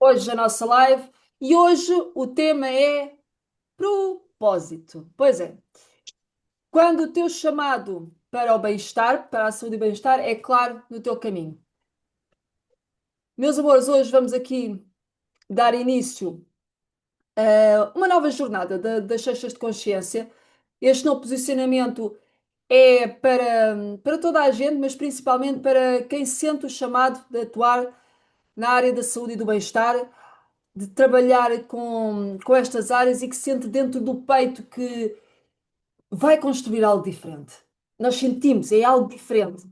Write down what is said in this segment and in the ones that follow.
Hoje a nossa live e hoje o tema é propósito. Pois é, quando o teu chamado para o bem-estar, para a saúde e bem-estar, é claro no teu caminho. Meus amores, hoje vamos aqui dar início a uma nova jornada das sextas de consciência. Este novo posicionamento é para toda a gente, mas principalmente para quem sente o chamado de atuar na área da saúde e do bem-estar, de trabalhar com estas áreas e que sente dentro do peito que vai construir algo diferente. Nós sentimos, é algo diferente.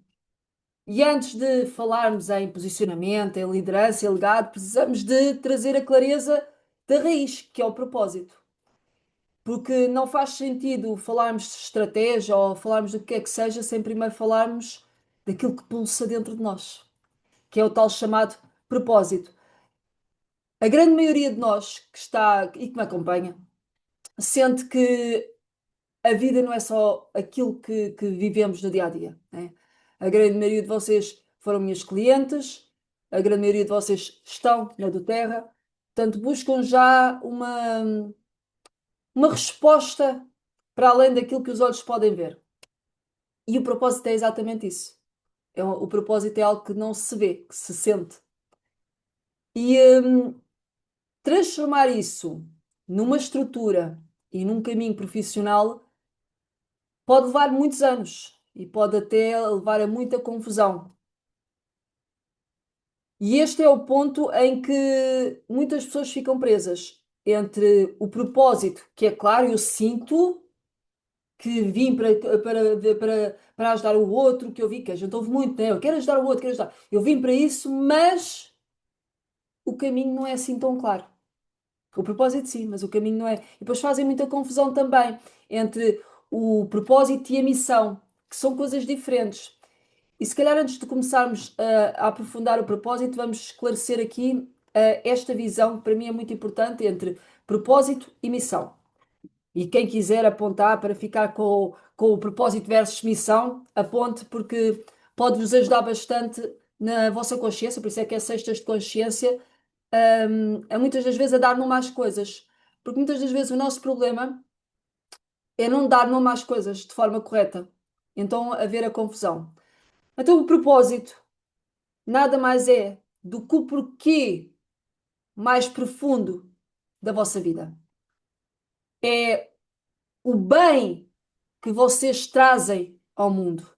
E antes de falarmos em posicionamento, em liderança, em legado, precisamos de trazer a clareza da raiz, que é o propósito. Porque não faz sentido falarmos de estratégia ou falarmos do que é que seja sem primeiro falarmos daquilo que pulsa dentro de nós, que é o tal chamado propósito. A grande maioria de nós que está e que me acompanha sente que a vida não é só aquilo que vivemos no dia a dia, né? A grande maioria de vocês foram minhas clientes, a grande maioria de vocês estão na do Terra, portanto, buscam já uma resposta para além daquilo que os olhos podem ver. E o propósito é exatamente isso. O propósito é algo que não se vê, que se sente. E transformar isso numa estrutura e num caminho profissional pode levar muitos anos e pode até levar a muita confusão. E este é o ponto em que muitas pessoas ficam presas entre o propósito, que é claro, eu sinto que vim para ajudar o outro, que eu vi que a gente ouve muito, né? Eu quero ajudar o outro, quero ajudar. Eu vim para isso, mas o caminho não é assim tão claro. O propósito sim, mas o caminho não é. E depois fazem muita confusão também entre o propósito e a missão, que são coisas diferentes. E se calhar antes de começarmos a aprofundar o propósito, vamos esclarecer aqui esta visão que para mim é muito importante entre propósito e missão. E quem quiser apontar para ficar com o propósito versus missão, aponte porque pode-vos ajudar bastante na vossa consciência, por isso é que é sextas de consciência, a muitas das vezes a dar nome às coisas. Porque muitas das vezes o nosso problema é não dar nome às coisas de forma correta. Então haver a confusão. Então o propósito nada mais é do que o porquê mais profundo da vossa vida. É o bem que vocês trazem ao mundo.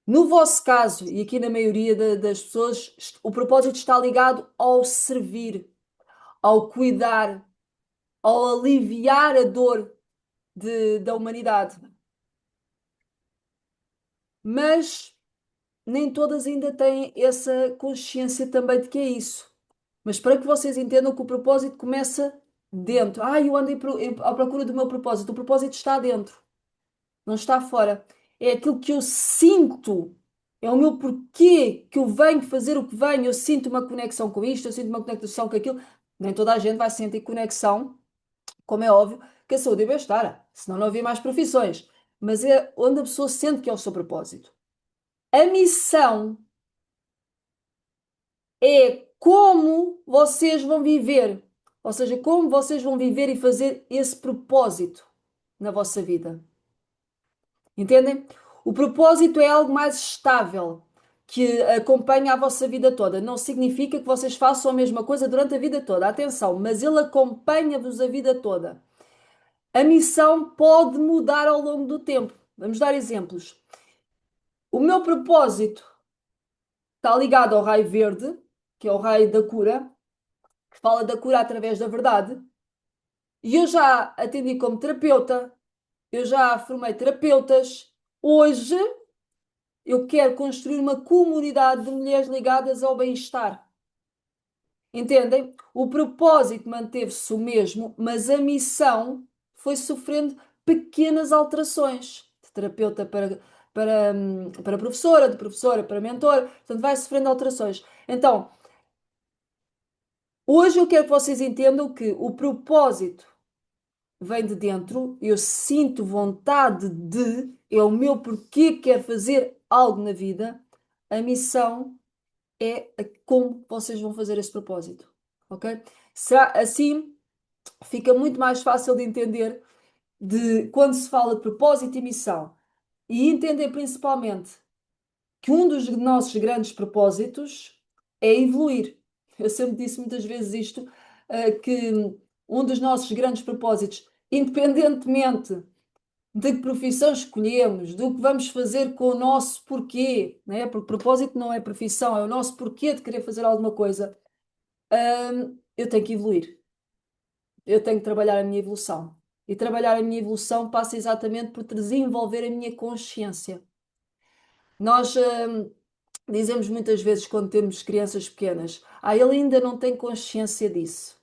No vosso caso, e aqui na maioria das pessoas, o propósito está ligado ao servir, ao cuidar, ao aliviar a dor da humanidade. Mas nem todas ainda têm essa consciência também de que é isso. Mas para que vocês entendam que o propósito começa dentro. Ah, eu ando à procura do meu propósito. O propósito está dentro, não está fora. É aquilo que eu sinto, é o meu porquê que eu venho fazer o que venho. Eu sinto uma conexão com isto, eu sinto uma conexão com aquilo. Nem toda a gente vai sentir conexão, como é óbvio, que a saúde e o bem-estar, senão não havia mais profissões. Mas é onde a pessoa sente que é o seu propósito. A missão é como vocês vão viver, ou seja, como vocês vão viver e fazer esse propósito na vossa vida. Entendem? O propósito é algo mais estável, que acompanha a vossa vida toda. Não significa que vocês façam a mesma coisa durante a vida toda. Atenção, mas ele acompanha-vos a vida toda. A missão pode mudar ao longo do tempo. Vamos dar exemplos. O meu propósito está ligado ao raio verde, que é o raio da cura, que fala da cura através da verdade. E eu já atendi como terapeuta, eu já formei terapeutas. Hoje eu quero construir uma comunidade de mulheres ligadas ao bem-estar. Entendem? O propósito manteve-se o mesmo, mas a missão foi sofrendo pequenas alterações. De terapeuta para professora, de professora para mentora, portanto, vai sofrendo alterações. Então, hoje eu quero que vocês entendam que o propósito vem de dentro, eu sinto vontade de, é o meu porquê que quero fazer algo na vida, a missão é como vocês vão fazer esse propósito, ok? Será assim, fica muito mais fácil de entender de quando se fala de propósito e missão e entender principalmente que um dos nossos grandes propósitos é evoluir. Eu sempre disse muitas vezes isto, que um dos nossos grandes propósitos, independentemente de que profissão escolhemos, do que vamos fazer com o nosso porquê, né? Porque propósito não é profissão, é o nosso porquê de querer fazer alguma coisa. Eu tenho que evoluir, eu tenho que trabalhar a minha evolução. E trabalhar a minha evolução passa exatamente por desenvolver a minha consciência. Nós, dizemos muitas vezes quando temos crianças pequenas, ele ainda não tem consciência disso.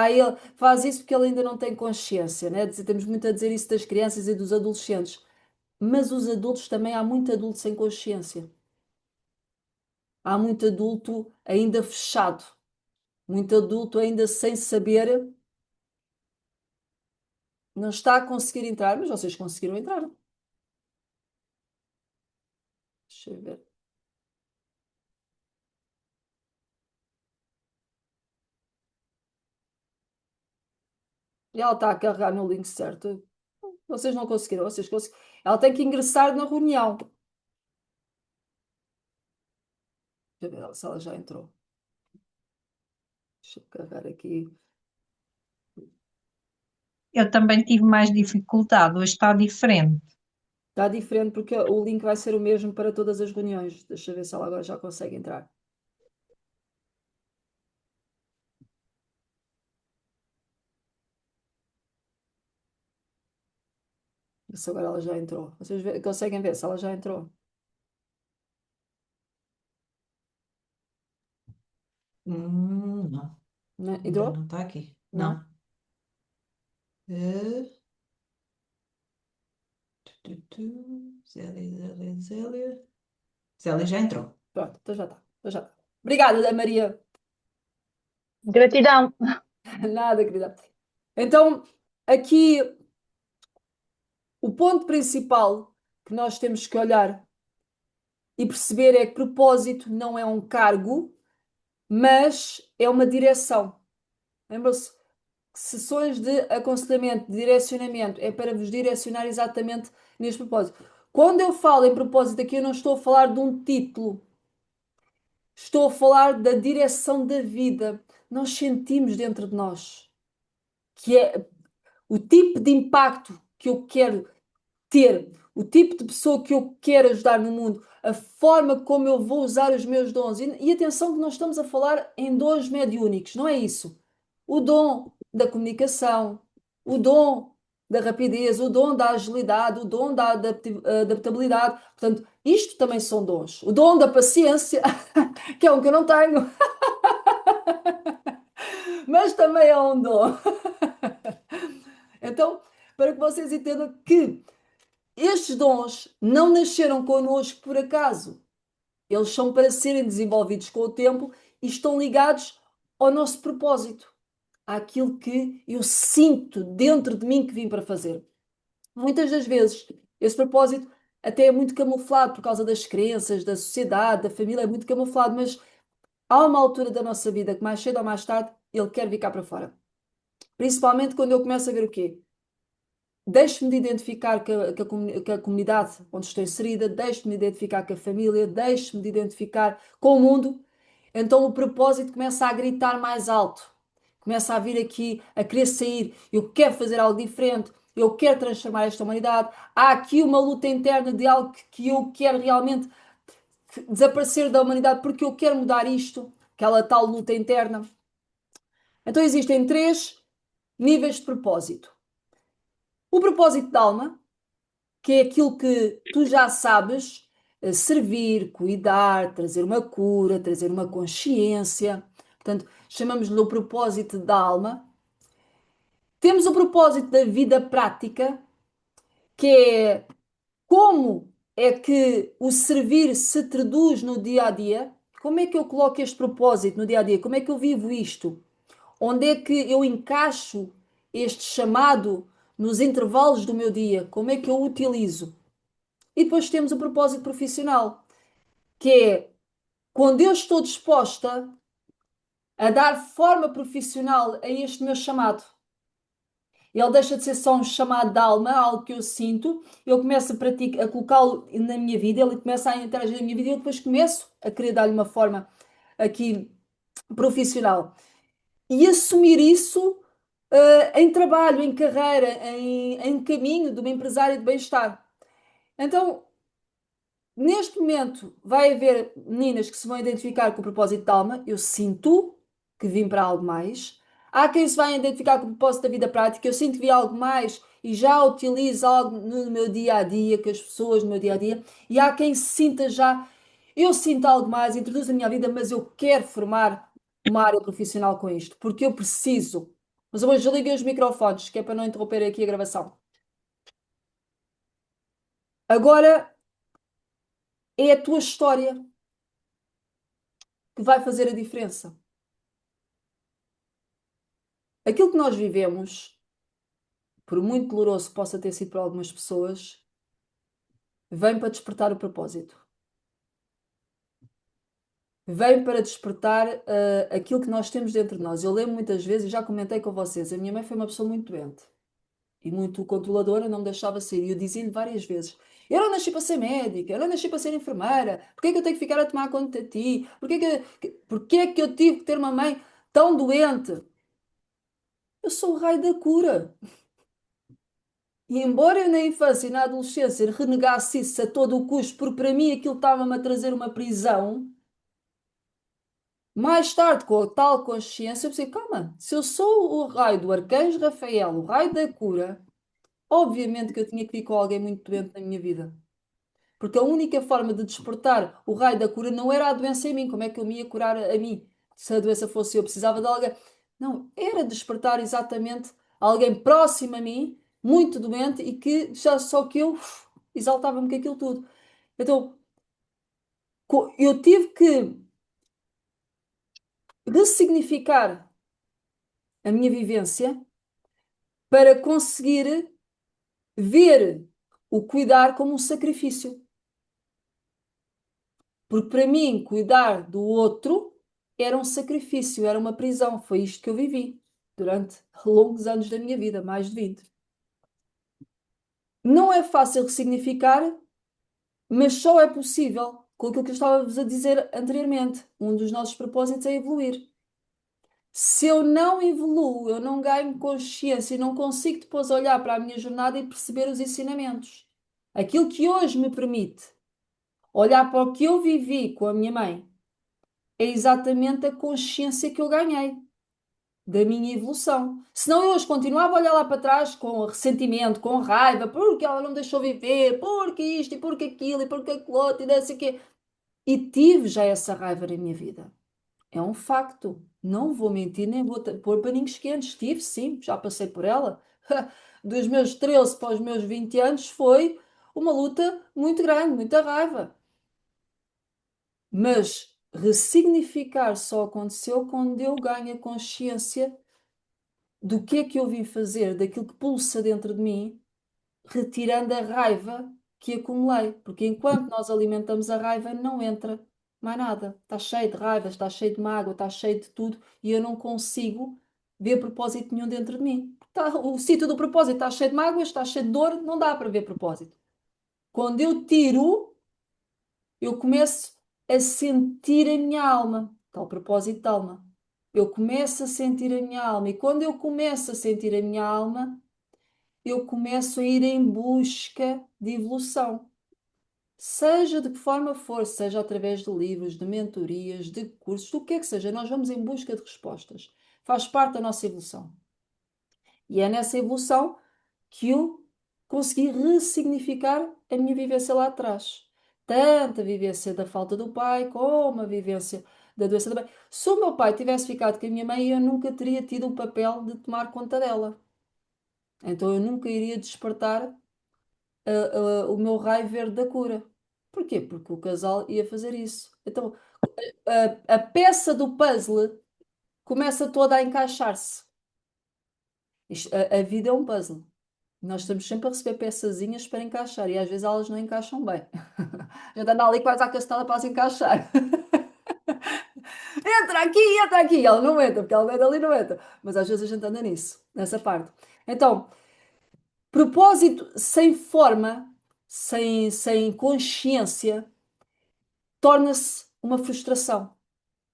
Ele faz isso porque ele ainda não tem consciência, né? Temos muito a dizer isso das crianças e dos adolescentes. Mas os adultos também, há muito adulto sem consciência. Há muito adulto ainda fechado. Muito adulto ainda sem saber, não está a conseguir entrar, mas vocês conseguiram entrar. Deixa eu ver. E ela está a carregar no link certo. Vocês não conseguiram, vocês conseguiram. Ela tem que ingressar na reunião. Deixa eu ver se ela já entrou. Deixa eu carregar aqui. Eu também tive mais dificuldade, hoje está diferente. Está diferente porque o link vai ser o mesmo para todas as reuniões. Deixa eu ver se ela agora já consegue entrar. Se agora ela já entrou. Vocês conseguem ver se ela já entrou? Não, Né? ainda Entrou? não está aqui. Não? Não. Eh, Zélia, Zélia, Zélia. Zélia já entrou. Pronto, então já está. Então já está. Obrigada, da Maria. Gratidão. Nada, querida. Então, aqui o ponto principal que nós temos que olhar e perceber é que propósito não é um cargo, mas é uma direção. Lembra-se? Sessões de aconselhamento, de direcionamento, é para vos direcionar exatamente neste propósito. Quando eu falo em propósito aqui, eu não estou a falar de um título, estou a falar da direção da vida. Nós sentimos dentro de nós que é o tipo de impacto que eu quero ter, o tipo de pessoa que eu quero ajudar no mundo, a forma como eu vou usar os meus dons. E atenção que nós estamos a falar em dons mediúnicos, não é isso? O dom da comunicação, o dom da rapidez, o dom da agilidade, o dom da adaptabilidade. Portanto, isto também são dons. O dom da paciência, que é um que eu não tenho, mas também é um dom. Então, para que vocês entendam que estes dons não nasceram connosco por acaso. Eles são para serem desenvolvidos com o tempo e estão ligados ao nosso propósito, àquilo que eu sinto dentro de mim que vim para fazer. Muitas das vezes, esse propósito até é muito camuflado por causa das crenças, da sociedade, da família, é muito camuflado, mas há uma altura da nossa vida que mais cedo ou mais tarde ele quer vir cá para fora. Principalmente quando eu começo a ver o quê? Deixe-me de identificar com a comunidade onde estou inserida, deixe-me de identificar com a família, deixe-me de identificar com o mundo. Então o propósito começa a gritar mais alto, começa a vir aqui, a querer sair. Eu quero fazer algo diferente, eu quero transformar esta humanidade. Há aqui uma luta interna de algo que eu quero realmente desaparecer da humanidade porque eu quero mudar isto, aquela tal luta interna. Então existem três níveis de propósito. O propósito da alma, que é aquilo que tu já sabes, servir, cuidar, trazer uma cura, trazer uma consciência. Portanto, chamamos-lhe o propósito da alma. Temos o propósito da vida prática, que é como é que o servir se traduz no dia a dia. Como é que eu coloco este propósito no dia a dia? Como é que eu vivo isto? Onde é que eu encaixo este chamado nos intervalos do meu dia? Como é que eu o utilizo? E depois temos o propósito profissional, que é Quando eu estou disposta a dar forma profissional a este meu chamado, ele deixa de ser só um chamado de alma, algo que eu sinto, eu começo a praticar, a colocá-lo na minha vida, ele começa a interagir na minha vida e eu depois começo a querer dar-lhe uma forma aqui profissional. E assumir isso, em trabalho, em carreira, em caminho de uma empresária de bem-estar. Então, neste momento, vai haver meninas que se vão identificar com o propósito de alma. Eu sinto que vim para algo mais. Há quem se vai identificar com o propósito da vida prática. Eu sinto que vi algo mais e já utilizo algo no meu dia a dia, com as pessoas no meu dia a dia. E há quem se sinta já. Eu sinto algo mais, introduzo na minha vida, mas eu quero formar uma área profissional com isto, porque eu preciso. Mas hoje eu liguei os microfones, que é para não interromper aqui a gravação. Agora é a tua história que vai fazer a diferença. Aquilo que nós vivemos, por muito doloroso que possa ter sido para algumas pessoas, vem para despertar o propósito. Vem para despertar aquilo que nós temos dentro de nós. Eu lembro muitas vezes, e já comentei com vocês, a minha mãe foi uma pessoa muito doente e muito controladora, não me deixava sair. E eu dizia-lhe várias vezes: eu não nasci para ser médica, eu não nasci para ser enfermeira, porquê é que eu tenho que ficar a tomar conta de ti? Porquê é que eu tive que ter uma mãe tão doente? Eu sou o raio da cura. E embora eu na infância e na adolescência renegasse isso a todo o custo, porque para mim aquilo estava-me a trazer uma prisão, mais tarde, com a tal consciência, eu pensei, calma, se eu sou o raio do arcanjo Rafael, o raio da cura, obviamente que eu tinha que vir com alguém muito doente na minha vida. Porque a única forma de despertar o raio da cura não era a doença em mim, como é que eu me ia curar a mim? Se a doença fosse eu, precisava de alguém. Não, era despertar exatamente alguém próximo a mim, muito doente, e que já só que eu exaltava-me com aquilo tudo. Então, eu tive que ressignificar a minha vivência para conseguir ver o cuidar como um sacrifício. Porque para mim, cuidar do outro era um sacrifício, era uma prisão. Foi isto que eu vivi durante longos anos da minha vida, mais de 20. Não é fácil ressignificar, mas só é possível com aquilo que eu estava-vos a dizer anteriormente. Um dos nossos propósitos é evoluir. Se eu não evoluo, eu não ganho consciência e não consigo depois olhar para a minha jornada e perceber os ensinamentos. Aquilo que hoje me permite olhar para o que eu vivi com a minha mãe é exatamente a consciência que eu ganhei da minha evolução. Senão eu hoje continuava a olhar lá para trás com ressentimento, com raiva, porque ela não me deixou viver, porque isto e porque aquilo e porque aquilo outro e não sei o quê. E tive já essa raiva na minha vida. É um facto. Não vou mentir, nem vou pôr paninhos quentes. Tive, sim, já passei por ela. Dos meus 13 para os meus 20 anos foi uma luta muito grande, muita raiva. Mas ressignificar só aconteceu quando eu ganho a consciência do que é que eu vim fazer, daquilo que pulsa dentro de mim, retirando a raiva que acumulei. Porque enquanto nós alimentamos a raiva, não entra mais nada. Está cheio de raiva, está cheio de mágoa, está cheio de tudo e eu não consigo ver propósito nenhum dentro de mim. O sítio do propósito está cheio de mágoas, está cheio de dor, não dá para ver propósito. Quando eu tiro, eu começo a sentir a minha alma. Está o propósito da alma. Eu começo a sentir a minha alma. E quando eu começo a sentir a minha alma, eu começo a ir em busca de evolução. Seja de que forma for, seja através de livros, de mentorias, de cursos, do que é que seja, nós vamos em busca de respostas. Faz parte da nossa evolução. E é nessa evolução que eu consegui ressignificar a minha vivência lá atrás. Tanto a vivência da falta do pai, como a vivência da doença da mãe. Se o meu pai tivesse ficado com a minha mãe, eu nunca teria tido o papel de tomar conta dela. Então eu nunca iria despertar o meu raio verde da cura. Porquê? Porque o casal ia fazer isso. Então a peça do puzzle começa toda a encaixar-se. A vida é um puzzle. Nós estamos sempre a receber peçazinhas para encaixar e às vezes elas não encaixam bem. Já anda ali quase à castela para as encaixar. Entra aqui, entra aqui. Ela não entra, porque ela vem dali e não entra. Mas às vezes a gente anda nisso, nessa parte. Então, propósito sem forma, sem consciência, torna-se uma frustração.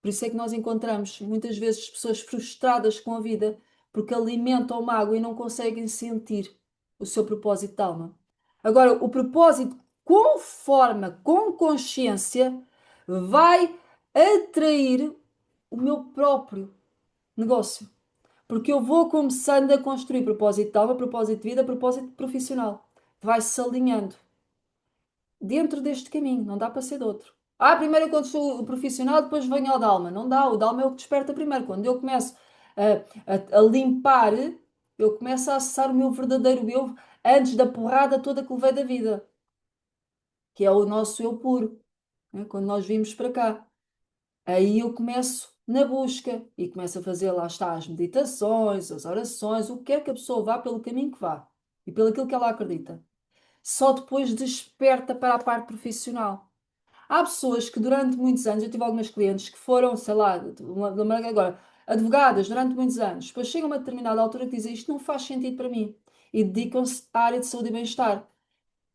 Por isso é que nós encontramos muitas vezes pessoas frustradas com a vida porque alimentam uma água e não conseguem sentir o seu propósito de alma. Agora, o propósito com forma, com consciência, vai atrair o meu próprio negócio. Porque eu vou começando a construir propósito de alma, propósito de vida, propósito profissional. Vai-se alinhando dentro deste caminho, não dá para ser de outro. Primeiro eu construo o profissional, depois venho ao Dalma. Não dá, o Dalma é o que desperta primeiro. Quando eu começo a limpar, eu começo a acessar o meu verdadeiro eu antes da porrada toda que levei da vida, que é o nosso eu puro, né? Quando nós vimos para cá. Aí eu começo na busca e começo a fazer, lá está, as meditações, as orações, o que quer que a pessoa vá pelo caminho que vá e pelo aquilo que ela acredita. Só depois desperta para a parte profissional. Há pessoas que durante muitos anos, eu tive algumas clientes que foram, sei lá, lembro agora, advogadas durante muitos anos, depois chegam a uma determinada altura que dizem isto não faz sentido para mim e dedicam-se à área de saúde e bem-estar.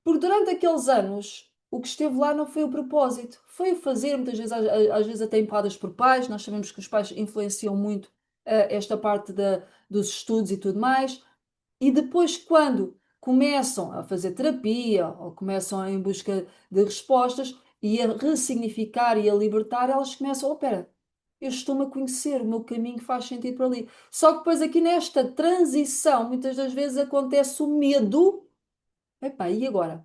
Porque durante aqueles anos, o que esteve lá não foi o propósito, foi o fazer, muitas vezes, às vezes até empurradas por pais, nós sabemos que os pais influenciam muito esta parte dos estudos e tudo mais, e depois, quando começam a fazer terapia ou começam em busca de respostas e a ressignificar e a libertar, elas começam, oh, pera, eu estou-me a conhecer, o meu caminho faz sentido para ali. Só que depois aqui nesta transição, muitas das vezes acontece o medo. Epá, e agora?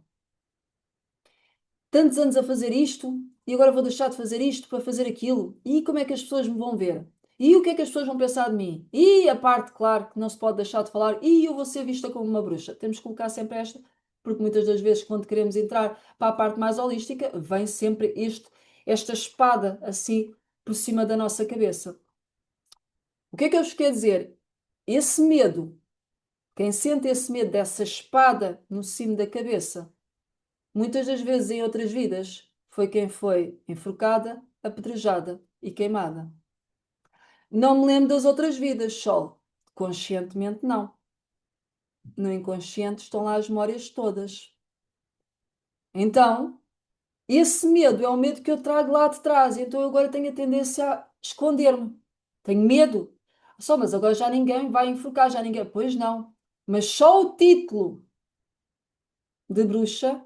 Tantos anos a fazer isto e agora vou deixar de fazer isto para fazer aquilo. E como é que as pessoas me vão ver? E o que é que as pessoas vão pensar de mim? E a parte, claro, que não se pode deixar de falar, e eu vou ser vista como uma bruxa. Temos que colocar sempre esta, porque muitas das vezes, quando queremos entrar para a parte mais holística, vem sempre esta espada assim por cima da nossa cabeça. O que é que eu vos quero dizer? Esse medo, quem sente esse medo dessa espada no cimo da cabeça, muitas das vezes em outras vidas, foi quem foi enforcada, apedrejada e queimada. Não me lembro das outras vidas, Sol. Conscientemente, não. No inconsciente estão lá as memórias todas. Então, esse medo é o medo que eu trago lá de trás. Então, eu agora tenho a tendência a esconder-me. Tenho medo. Só, mas agora já ninguém vai enforcar, já ninguém. Pois não. Mas só o título de bruxa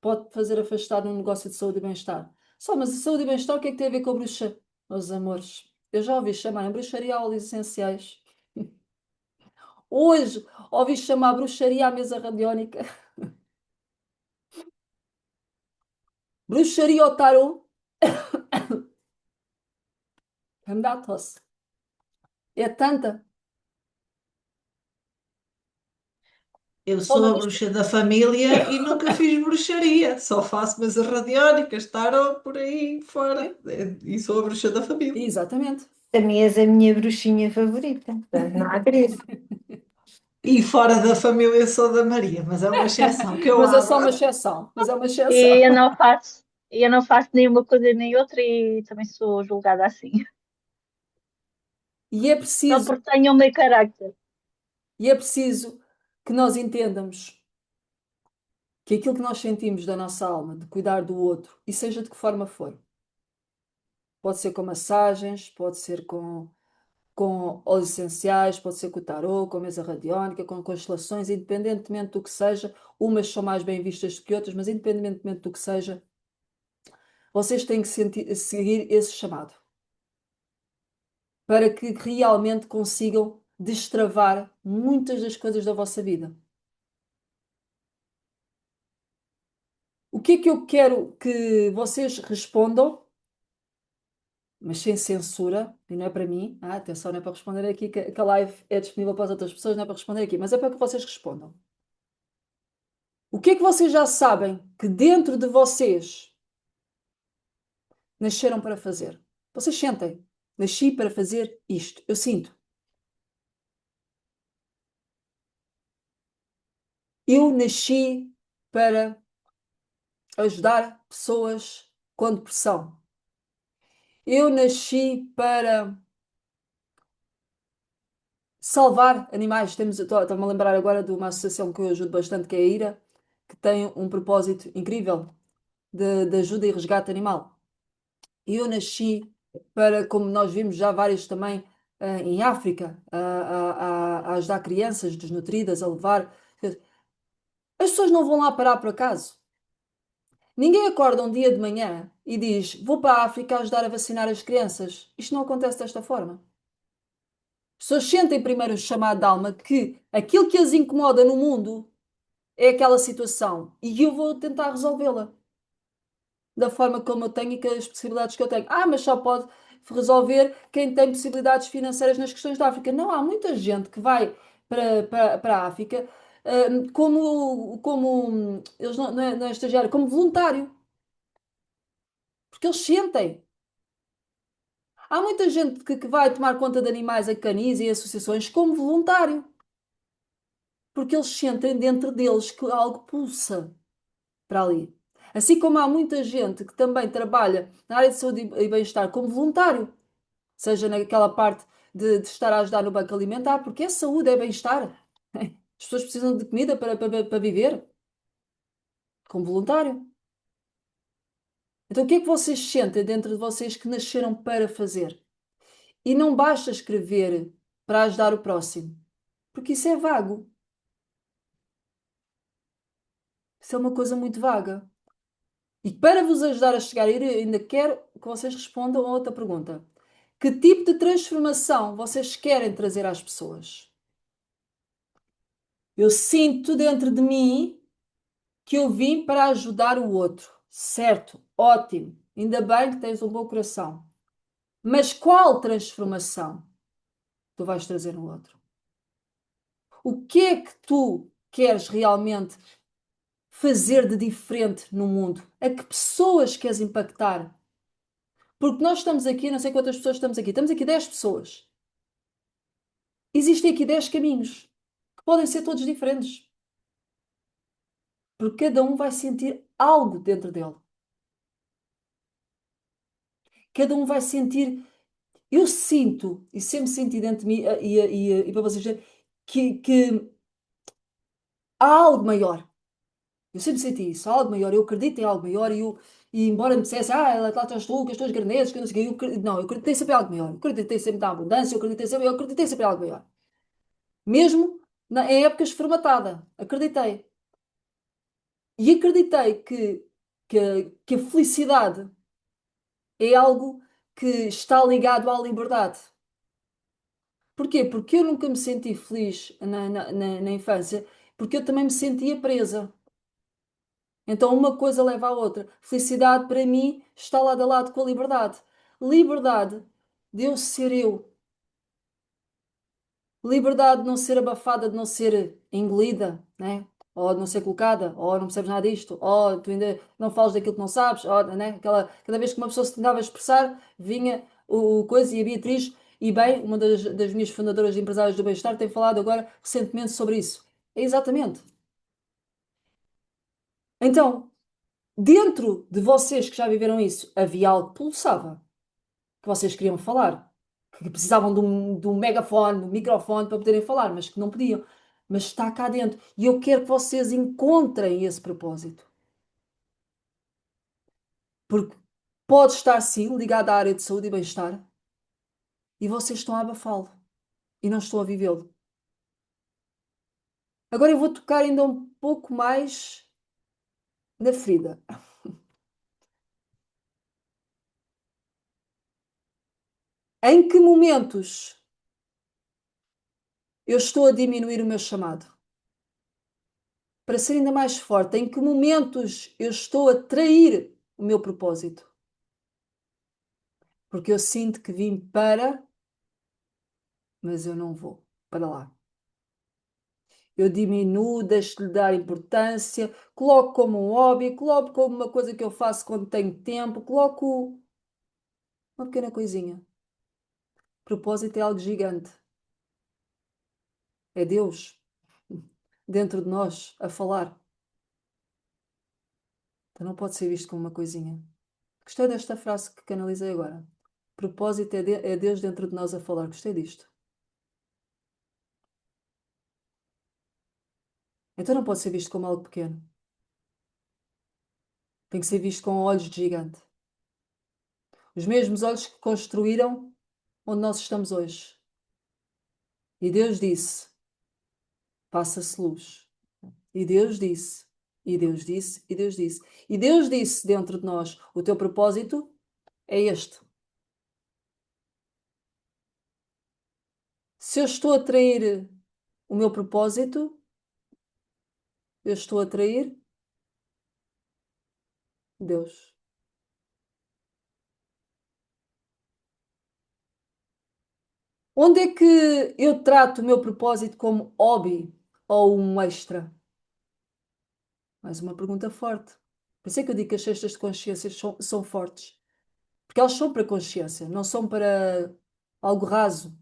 pode fazer afastar num negócio de saúde e bem-estar. Só, mas a saúde e bem-estar, o que é que tem a ver com a bruxa? Meus amores, eu já ouvi chamar em bruxaria a óleos essenciais. Hoje ouvi chamar bruxaria à mesa radiónica. Bruxaria ao tarô. Vai-me dar tosse. É tanta. Eu Só, sou mas a isto... bruxa da família e nunca fiz bruxaria, só faço mesas radiónicas, tarot por aí fora. E sou a bruxa da família. Exatamente. Também és a minha bruxinha favorita, portanto, não há querido. E fora da família sou da Maria, mas é uma exceção que eu Mas é só uma abro. exceção. Mas é uma exceção. E eu não faço nem uma coisa nem outra e também sou julgada assim. E é Só preciso, porque tenho o meu carácter. e é preciso que nós entendamos que aquilo que nós sentimos da nossa alma, de cuidar do outro, e seja de que forma for, pode ser com massagens, pode ser com óleos essenciais, pode ser com o tarô, com a mesa radiónica, com constelações, independentemente do que seja, umas são mais bem vistas do que outras, mas independentemente do que seja, vocês têm que seguir esse chamado para que realmente consigam destravar muitas das coisas da vossa vida. O que é que eu quero que vocês respondam, mas sem censura, e não é para mim, atenção, não é para responder aqui, que a live é disponível para as outras pessoas, não é para responder aqui, mas é para que vocês respondam. O que é que vocês já sabem que dentro de vocês nasceram para fazer? Vocês sentem, nasci para fazer isto, eu sinto. Eu nasci para ajudar pessoas com depressão. Eu nasci para salvar animais. Estou-me a lembrar agora de uma associação que eu ajudo bastante, que é a IRA, que tem um propósito incrível de ajuda e resgate animal. E eu nasci para, como nós vimos já vários também em África, a ajudar crianças desnutridas, a levar. As pessoas não vão lá parar por acaso. Ninguém acorda um dia de manhã e diz: Vou para a África ajudar a vacinar as crianças. Isto não acontece desta forma. As pessoas sentem primeiro o chamado de alma que aquilo que as incomoda no mundo é aquela situação e eu vou tentar resolvê-la da forma como eu tenho e com as possibilidades que eu tenho. Mas só pode resolver quem tem possibilidades financeiras nas questões da África. Não, há muita gente que vai para a África como eles não é estagiário, como voluntário, porque eles sentem. Há muita gente que vai tomar conta de animais a canis e associações como voluntário, porque eles sentem dentro deles que algo pulsa para ali. Assim como há muita gente que também trabalha na área de saúde e bem-estar como voluntário, seja naquela parte de estar a ajudar no banco alimentar, porque é saúde, é bem-estar. As pessoas precisam de comida para viver, como voluntário. Então, o que é que vocês sentem dentro de vocês que nasceram para fazer? E não basta escrever para ajudar o próximo, porque isso é vago. Isso é uma coisa muito vaga. E para vos ajudar a chegar a ir, eu ainda quero que vocês respondam a outra pergunta. Que tipo de transformação vocês querem trazer às pessoas? Eu sinto dentro de mim que eu vim para ajudar o outro. Certo, ótimo. Ainda bem que tens um bom coração. Mas qual transformação tu vais trazer no outro? O que é que tu queres realmente fazer de diferente no mundo? A que pessoas queres impactar? Porque nós estamos aqui, não sei quantas pessoas estamos aqui 10 pessoas. Existem aqui 10 caminhos, que podem ser todos diferentes, porque cada um vai sentir algo dentro dele. Cada um vai sentir. Eu sinto, e sempre senti dentro de mim, e para vocês verem, que há algo maior. Eu sempre senti isso, há algo maior. Eu acredito em algo maior e embora me dissesse, lá estás tu, com as tuas grandezas, que eu não sei o quê, não, eu acreditei sempre em algo maior. Eu acreditei sempre na abundância, eu acreditei sempre em algo maior. Mesmo em épocas formatada, acreditei. E acreditei que a felicidade é algo que está ligado à liberdade. Porquê? Porque eu nunca me senti feliz na infância, porque eu também me sentia presa. Então uma coisa leva à outra. Felicidade para mim está lado a lado com a liberdade. Liberdade de eu ser eu. Liberdade de não ser abafada, de não ser engolida, né? Ou de não ser colocada, ou não percebes nada disto, ou tu ainda não falas daquilo que não sabes, ou, né? Cada vez que uma pessoa se tentava expressar, vinha o coisa e a Beatriz, e bem, uma das minhas fundadoras de empresários do bem-estar, tem falado agora recentemente sobre isso. É exatamente. Então, dentro de vocês que já viveram isso, havia algo que pulsava, que vocês queriam falar, que precisavam de um megafone, de um microfone para poderem falar, mas que não podiam. Mas está cá dentro. E eu quero que vocês encontrem esse propósito. Porque pode estar, sim, ligado à área de saúde e bem-estar, e vocês estão a abafá-lo e não estão a vivê-lo. Agora eu vou tocar ainda um pouco mais na ferida. Em que momentos eu estou a diminuir o meu chamado? Para ser ainda mais forte, em que momentos eu estou a trair o meu propósito? Porque eu sinto que vim para, mas eu não vou para lá. Eu diminuo, deixo de lhe dar importância, coloco como um hobby, coloco como uma coisa que eu faço quando tenho tempo, coloco uma pequena coisinha. Propósito é algo gigante. É Deus dentro de nós a falar. Então não pode ser visto como uma coisinha. Gostei desta frase que canalizei agora. Propósito é Deus dentro de nós a falar. Gostei disto. Então não pode ser visto como algo pequeno. Tem que ser visto com olhos de gigante. Os mesmos olhos que construíram onde nós estamos hoje. E Deus disse: faça-se luz. E Deus disse, e Deus disse, e Deus disse. E Deus disse dentro de nós: o teu propósito é este. Se eu estou a trair o meu propósito, eu estou a trair Deus. Onde é que eu trato o meu propósito como hobby ou um extra? Mais uma pergunta forte. Por isso é que eu digo que as cestas de consciência são fortes. Porque elas são para consciência, não são para algo raso.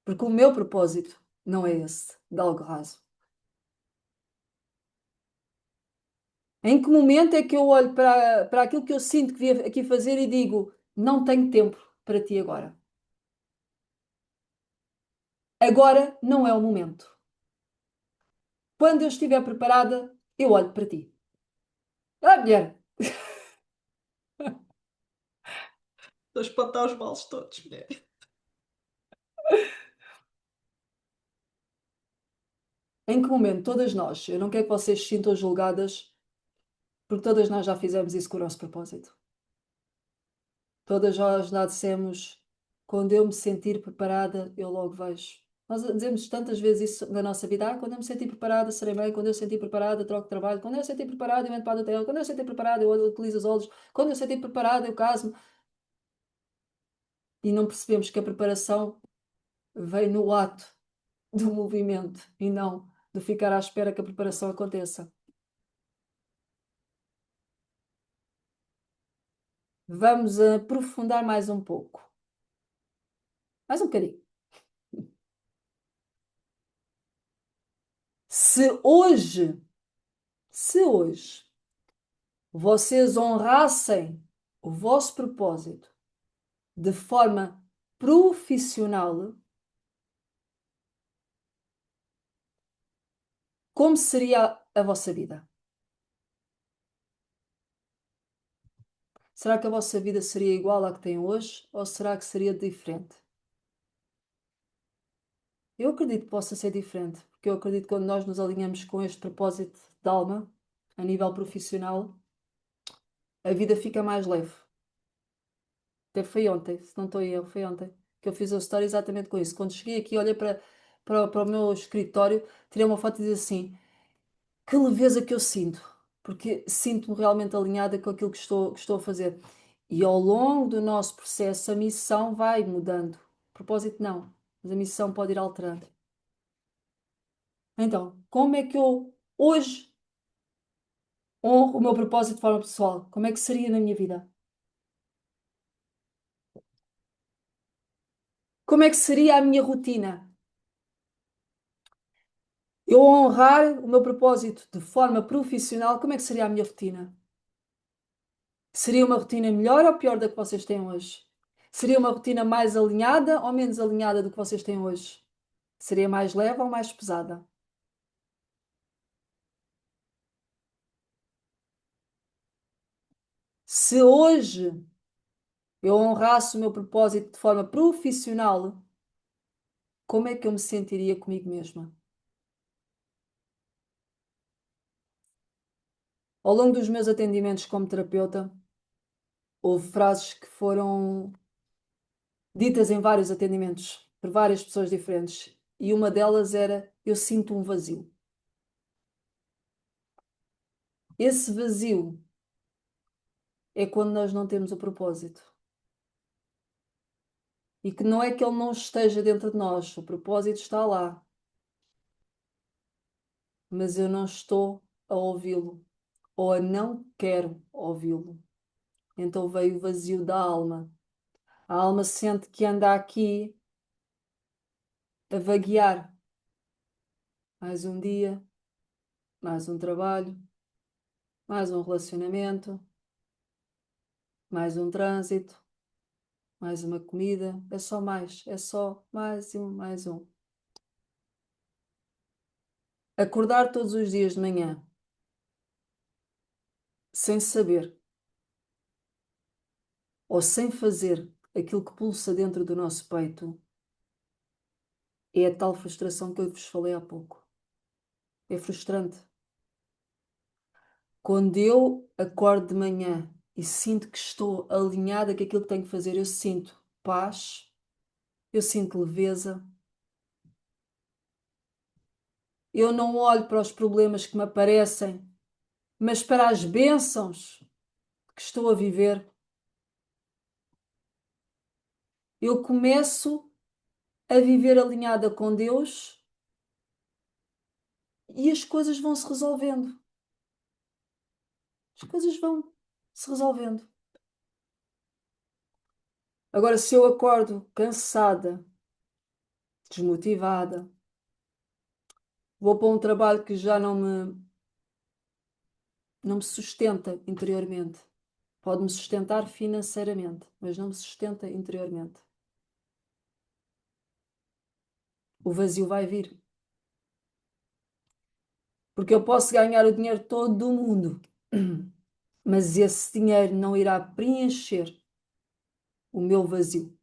Porque o meu propósito não é esse, de algo raso. Em que momento é que eu olho para aquilo que eu sinto que vim aqui fazer e digo, não tenho tempo para ti agora. Agora não é o momento. Quando eu estiver preparada, eu olho para ti. Ah, mulher, Estou a espantar os males todos, mulher. em que momento todas nós, eu não quero que vocês se sintam julgadas, porque todas nós já fizemos isso com o nosso propósito. Todas nós já dissemos, quando eu me sentir preparada, eu logo vejo. Nós dizemos tantas vezes isso na nossa vida. Quando eu me sentir preparada, serei bem. Quando eu me sentir preparada, troco de trabalho. Quando eu me sentir preparada, eu entro para o hotel. Quando eu me sentir preparada, eu utilizo os olhos. Quando eu me sentir preparada, eu caso-me. E não percebemos que a preparação vem no ato do movimento e não de ficar à espera que a preparação aconteça. Vamos aprofundar mais um pouco. Mais um bocadinho. Se hoje vocês honrassem o vosso propósito de forma profissional, como seria a vossa vida? Será que a vossa vida seria igual à que têm hoje ou será que seria diferente? Eu acredito que possa ser diferente, porque eu acredito que quando nós nos alinhamos com este propósito de alma, a nível profissional, a vida fica mais leve. Até foi ontem, se não estou eu, foi ontem que eu fiz a história exatamente com isso. Quando cheguei aqui, olhei para o meu escritório, tirei uma foto e disse assim: que leveza que eu sinto, porque sinto-me realmente alinhada com aquilo que estou a fazer. E ao longo do nosso processo, a missão vai mudando. O propósito não, mas a missão pode ir alterando. Então, como é que eu hoje honro o meu propósito de forma pessoal? Como é que seria na minha vida? Como é que seria a minha rotina? Eu honrar o meu propósito de forma profissional, como é que seria a minha rotina? Seria uma rotina melhor ou pior da que vocês têm hoje? Seria uma rotina mais alinhada ou menos alinhada do que vocês têm hoje? Seria mais leve ou mais pesada? Se hoje eu honrasse o meu propósito de forma profissional, como é que eu me sentiria comigo mesma? Ao longo dos meus atendimentos como terapeuta, houve frases que foram ditas em vários atendimentos por várias pessoas diferentes, e uma delas era: eu sinto um vazio. Esse vazio é quando nós não temos o propósito. E que não é que ele não esteja dentro de nós, o propósito está lá, mas eu não estou a ouvi-lo, ou a não quero ouvi-lo. Então veio o vazio da alma. A alma sente que anda aqui a vaguear. Mais um dia, mais um trabalho, mais um relacionamento, mais um trânsito, mais uma comida, é só mais, é só mais um, mais um. Acordar todos os dias de manhã, sem saber ou sem fazer aquilo que pulsa dentro do nosso peito, é a tal frustração que eu vos falei há pouco. É frustrante. Quando eu acordo de manhã e sinto que estou alinhada com aquilo que tenho que fazer, eu sinto paz, eu sinto leveza, eu não olho para os problemas que me aparecem, mas para as bênçãos que estou a viver. Eu começo a viver alinhada com Deus e as coisas vão se resolvendo. As coisas vão se resolvendo. Agora, se eu acordo cansada, desmotivada, vou para um trabalho que já não me sustenta interiormente. Pode-me sustentar financeiramente, mas não me sustenta interiormente. O vazio vai vir. Porque eu posso ganhar o dinheiro todo do mundo, mas esse dinheiro não irá preencher o meu vazio.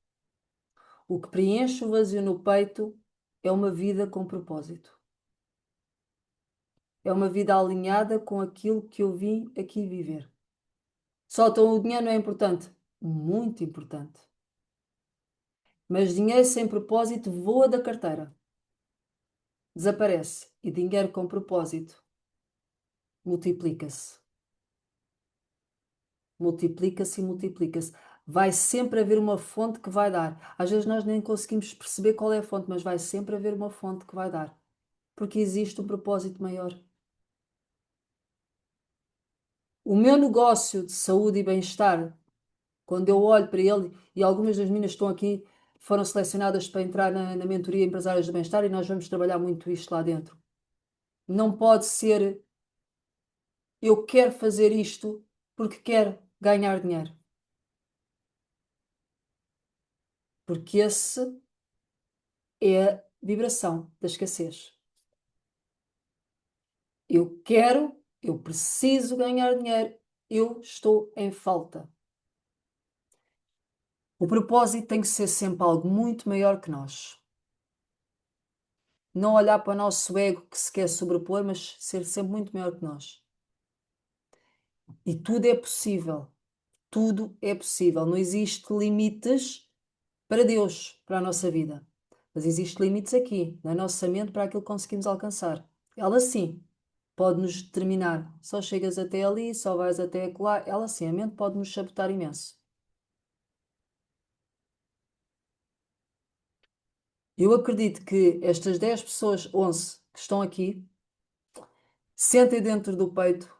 O que preenche o vazio no peito é uma vida com propósito. É uma vida alinhada com aquilo que eu vim aqui viver. Só então o dinheiro não é importante? Muito importante. Mas dinheiro sem propósito voa da carteira. Desaparece. E dinheiro com propósito multiplica-se. Multiplica-se e multiplica-se. Vai sempre haver uma fonte que vai dar. Às vezes nós nem conseguimos perceber qual é a fonte, mas vai sempre haver uma fonte que vai dar. Porque existe um propósito maior. O meu negócio de saúde e bem-estar, quando eu olho para ele, e algumas das meninas estão aqui, foram selecionadas para entrar na mentoria Empresárias do Bem-Estar e nós vamos trabalhar muito isto lá dentro. Não pode ser eu quero fazer isto porque quero ganhar dinheiro. Porque esse é a vibração da escassez. Eu quero, eu preciso ganhar dinheiro, eu estou em falta. O propósito tem que ser sempre algo muito maior que nós. Não olhar para o nosso ego que se quer sobrepor, mas ser sempre muito maior que nós. E tudo é possível. Tudo é possível. Não existe limites para Deus, para a nossa vida. Mas existem limites aqui, na nossa mente, para aquilo que conseguimos alcançar. Ela sim pode nos determinar. Só chegas até ali, só vais até lá. Ela sim, a mente pode nos sabotar imenso. Eu acredito que estas 10 pessoas, 11 que estão aqui, sentem dentro do peito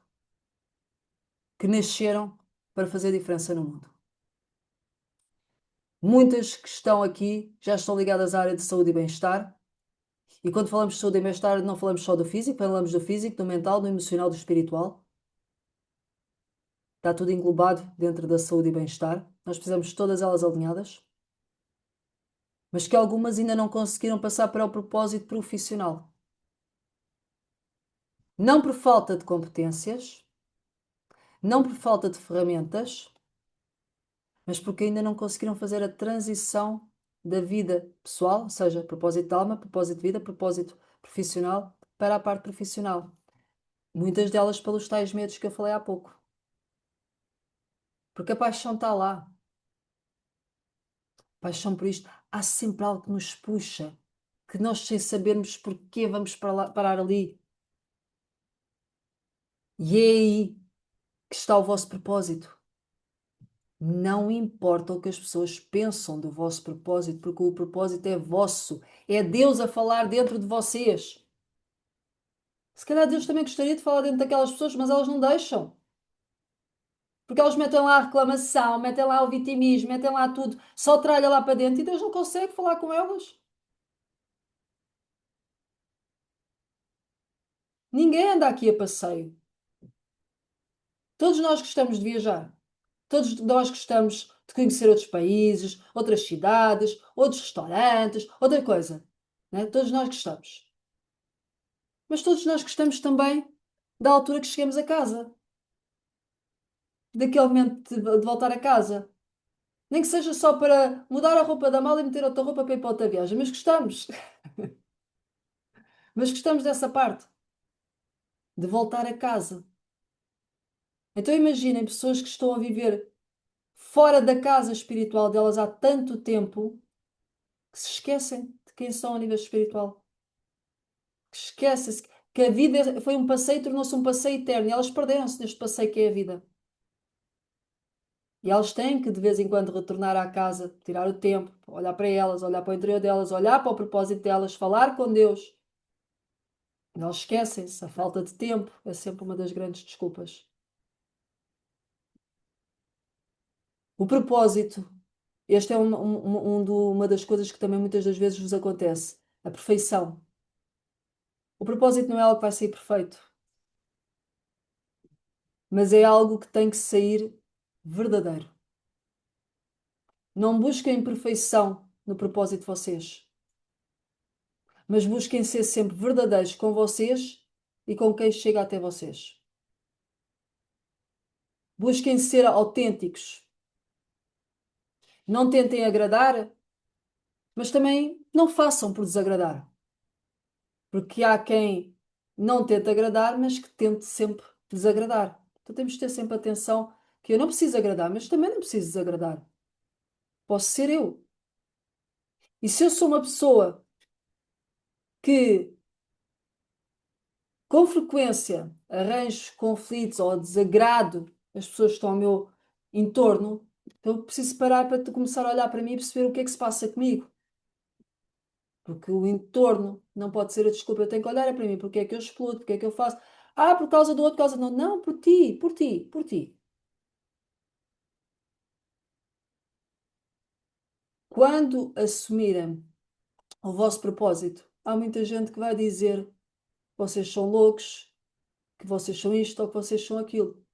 que nasceram para fazer diferença no mundo. Muitas que estão aqui já estão ligadas à área de saúde e bem-estar. E quando falamos de saúde e bem-estar, não falamos só do físico, falamos do físico, do mental, do emocional, do espiritual. Está tudo englobado dentro da saúde e bem-estar. Nós precisamos de todas elas alinhadas. Mas que algumas ainda não conseguiram passar para o propósito profissional. Não por falta de competências, não por falta de ferramentas, mas porque ainda não conseguiram fazer a transição da vida pessoal, ou seja, propósito de alma, propósito de vida, propósito profissional, para a parte profissional. Muitas delas pelos tais medos que eu falei há pouco. Porque a paixão está lá. Paixão por isto. Há sempre algo que nos puxa, que nós sem sabermos porquê vamos parar ali. E é aí que está o vosso propósito. Não importa o que as pessoas pensam do vosso propósito, porque o propósito é vosso. É Deus a falar dentro de vocês. Se calhar Deus também gostaria de falar dentro daquelas pessoas, mas elas não deixam. Porque elas metem lá a reclamação, metem lá o vitimismo, metem lá tudo, só tralha lá para dentro e Deus não consegue falar com elas. Ninguém anda aqui a passeio. Todos nós gostamos de viajar. Todos nós gostamos de conhecer outros países, outras cidades, outros restaurantes, outra coisa. Né? Todos nós gostamos. Mas todos nós gostamos também da altura que chegamos a casa, daquele momento de voltar a casa. Nem que seja só para mudar a roupa da mala e meter outra roupa para ir para outra viagem, mas gostamos. Mas gostamos dessa parte, de voltar a casa. Então imaginem pessoas que estão a viver fora da casa espiritual delas há tanto tempo que se esquecem de quem são a nível espiritual. Que esquecem-se que a vida foi um passeio e tornou-se um passeio eterno. E elas perderam-se neste passeio que é a vida. E elas têm que, de vez em quando, retornar à casa, tirar o tempo, olhar para elas, olhar para o interior delas, olhar para o propósito delas, falar com Deus. Elas esquecem-se, a falta de tempo é sempre uma das grandes desculpas. O propósito, este é uma das coisas que também muitas das vezes vos acontece, a perfeição. O propósito não é algo que vai sair perfeito, mas é algo que tem que sair verdadeiro. Não busquem perfeição no propósito de vocês, mas busquem ser sempre verdadeiros com vocês e com quem chega até vocês. Busquem ser autênticos. Não tentem agradar, mas também não façam por desagradar. Porque há quem não tente agradar, mas que tente sempre desagradar. Então temos de ter sempre atenção que eu não preciso agradar, mas também não preciso desagradar. Posso ser eu. E se eu sou uma pessoa que com frequência arranjo conflitos ou desagrado as pessoas que estão ao meu entorno, então eu preciso parar para começar a olhar para mim e perceber o que é que se passa comigo. Porque o entorno não pode ser a desculpa. Eu tenho que olhar para mim. Porque é que eu explodo? Porque é que eu faço? Ah, por causa do outro, por causa do... Não, por ti, por ti, por ti. Quando assumirem o vosso propósito, há muita gente que vai dizer que vocês são loucos, que vocês são isto ou que vocês são aquilo.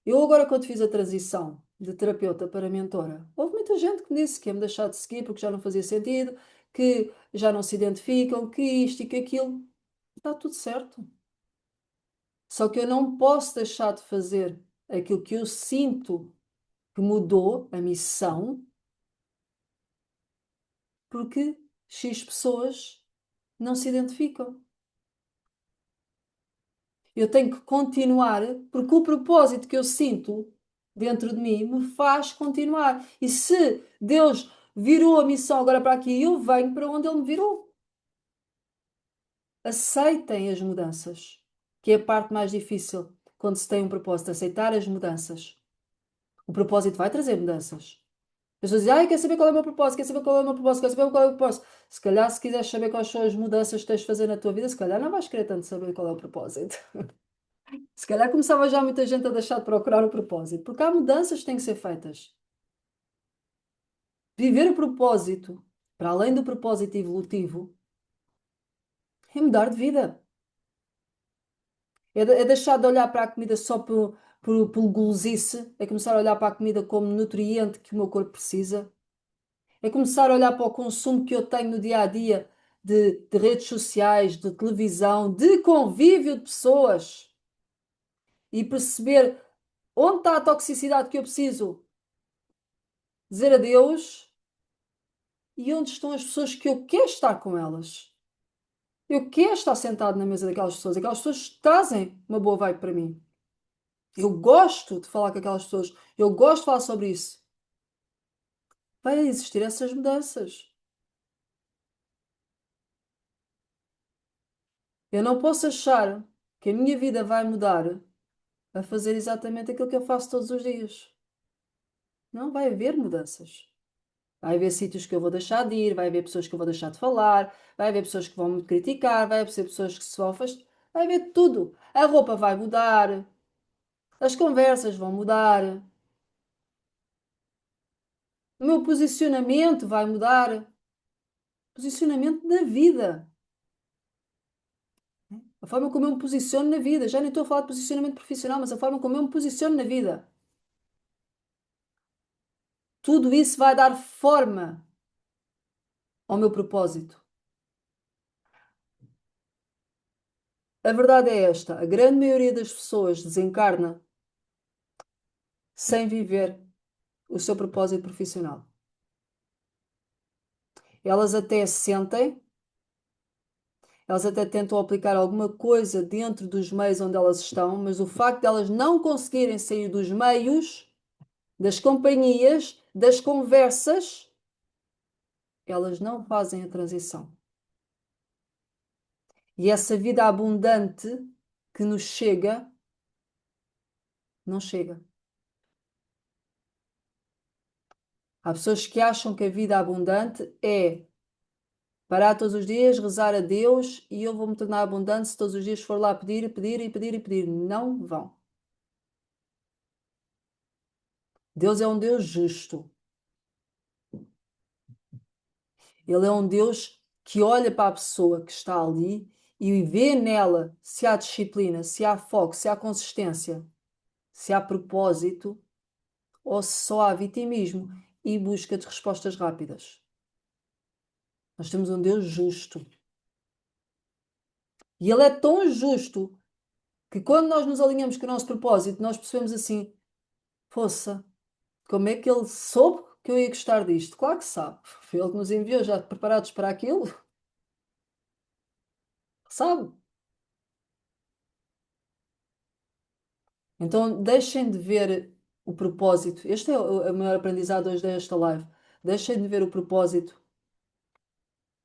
Eu agora, quando fiz a transição de terapeuta para mentora, houve muita gente que me disse que ia me deixar de seguir porque já não fazia sentido, que já não se identificam, que isto e que aquilo. Está tudo certo. Só que eu não posso deixar de fazer aquilo que eu sinto que mudou a missão, porque X pessoas não se identificam. Eu tenho que continuar, porque o propósito que eu sinto dentro de mim me faz continuar. E se Deus virou a missão agora para aqui, eu venho para onde Ele me virou. Aceitem as mudanças, que é a parte mais difícil quando se tem um propósito, aceitar as mudanças. O propósito vai trazer mudanças. As pessoas dizem, quer saber qual é o meu propósito, quer saber qual é o meu propósito, quer saber qual é o meu propósito. Se calhar, se quiseres saber quais são as mudanças que tens de fazer na tua vida, se calhar não vais querer tanto saber qual é o propósito. Se calhar começava já muita gente a deixar de procurar o propósito, porque há mudanças que têm que ser feitas. Viver o propósito, para além do propósito evolutivo, é mudar de vida. É deixar de olhar para a comida só pelo gulosice, é começar a olhar para a comida como nutriente que o meu corpo precisa. É começar a olhar para o consumo que eu tenho no dia a dia de redes sociais, de televisão, de convívio de pessoas e perceber onde está a toxicidade que eu preciso dizer adeus e onde estão as pessoas que eu quero estar com elas. Eu quero estar sentado na mesa daquelas pessoas. Aquelas pessoas trazem uma boa vibe para mim. Eu gosto de falar com aquelas pessoas. Eu gosto de falar sobre isso. Vai existir essas mudanças. Eu não posso achar que a minha vida vai mudar a fazer exatamente aquilo que eu faço todos os dias. Não vai haver mudanças. Vai haver sítios que eu vou deixar de ir, vai haver pessoas que eu vou deixar de falar, vai haver pessoas que vão me criticar, vai haver pessoas que se vão afastar, vai haver tudo. A roupa vai mudar, as conversas vão mudar, o meu posicionamento vai mudar. Posicionamento na vida. A forma como eu me posiciono na vida. Já nem estou a falar de posicionamento profissional, mas a forma como eu me posiciono na vida. Tudo isso vai dar forma ao meu propósito. A verdade é esta: a grande maioria das pessoas desencarna sem viver o seu propósito profissional. Elas até sentem, elas até tentam aplicar alguma coisa dentro dos meios onde elas estão, mas o facto de elas não conseguirem sair dos meios, das companhias, das conversas, elas não fazem a transição. E essa vida abundante que nos chega, não chega. Há pessoas que acham que a vida abundante é parar todos os dias, rezar a Deus e eu vou-me tornar abundante se todos os dias for lá pedir, pedir e pedir e pedir. Não vão. Deus é um Deus justo. Ele é um Deus que olha para a pessoa que está ali e vê nela se há disciplina, se há foco, se há consistência, se há propósito ou se só há vitimismo e busca de respostas rápidas. Nós temos um Deus justo. E Ele é tão justo que quando nós nos alinhamos com o nosso propósito, nós percebemos assim, poça, como é que Ele soube que eu ia gostar disto? Claro que sabe. Foi Ele que nos enviou já preparados para aquilo. Sabe? Então deixem de ver o propósito. Este é o maior aprendizado hoje desta live. Deixem de ver o propósito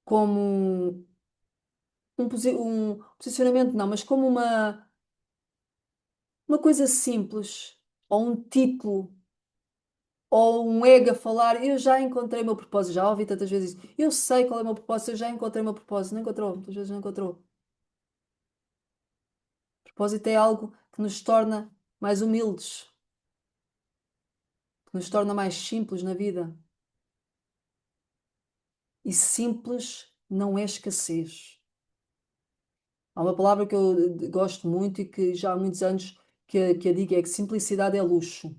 como um posicionamento, não, mas como uma coisa simples, ou um título, ou um ego a falar. Eu já encontrei o meu propósito, já ouvi tantas vezes isso. Eu sei qual é o meu propósito, eu já encontrei o meu propósito. Não encontrou, muitas vezes não encontrou. O propósito é algo que nos torna mais humildes, que nos torna mais simples na vida. E simples não é escassez. Há uma palavra que eu gosto muito e que já há muitos anos que a digo, é que simplicidade é luxo.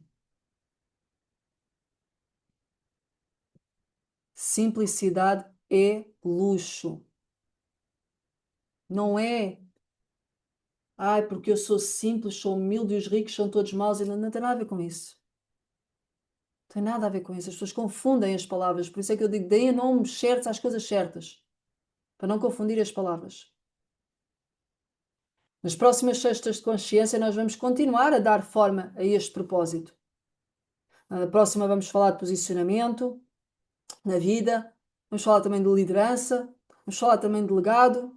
Simplicidade é luxo. Não é, ai, porque eu sou simples, sou humilde e os ricos são todos maus. E não tem nada a ver com isso. Não tem nada a ver com isso. As pessoas confundem as palavras. Por isso é que eu digo, deem nomes certos às coisas certas. Para não confundir as palavras. Nas próximas sextas de consciência, nós vamos continuar a dar forma a este propósito. Na próxima, vamos falar de posicionamento na vida, vamos falar também de liderança, vamos falar também de legado.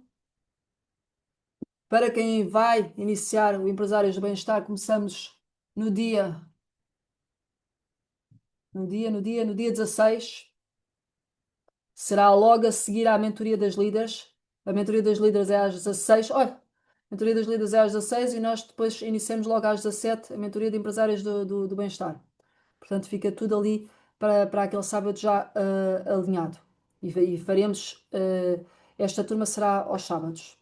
Para quem vai iniciar o Empresários do Bem-Estar, começamos no dia, no dia 16. Será logo a seguir à mentoria das líderes. A mentoria das líderes é às 16. Olha, a mentoria das líderes é às 16 e nós depois iniciamos logo às 17 a mentoria de empresários do bem-estar. Portanto, fica tudo ali para aquele sábado já alinhado. E faremos. Esta turma será aos sábados.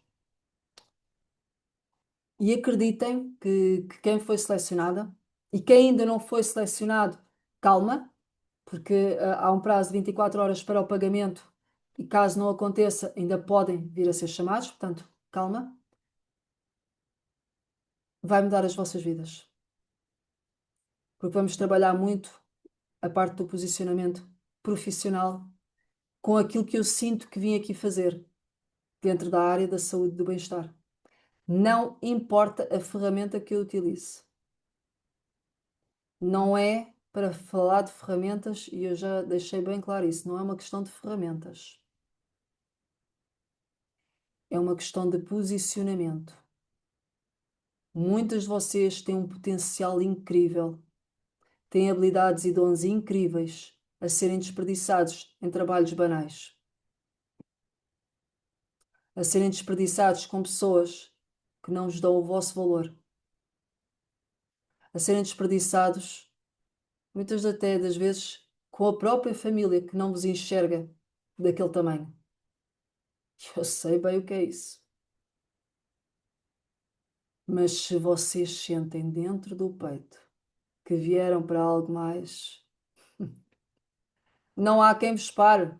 E acreditem que quem foi selecionada e quem ainda não foi selecionado, calma, porque há um prazo de 24 horas para o pagamento e caso não aconteça, ainda podem vir a ser chamados, portanto, calma, vai mudar as vossas vidas. Porque vamos trabalhar muito a parte do posicionamento profissional com aquilo que eu sinto que vim aqui fazer dentro da área da saúde e do bem-estar. Não importa a ferramenta que eu utilize. Não é para falar de ferramentas, e eu já deixei bem claro isso, não é uma questão de ferramentas. É uma questão de posicionamento. Muitas de vocês têm um potencial incrível, têm habilidades e dons incríveis a serem desperdiçados em trabalhos banais, a serem desperdiçados com pessoas que não vos dão o vosso valor, a serem desperdiçados, muitas até das vezes, com a própria família que não vos enxerga daquele tamanho. Eu sei bem o que é isso. Mas se vocês sentem dentro do peito que vieram para algo mais, Não há quem vos pare.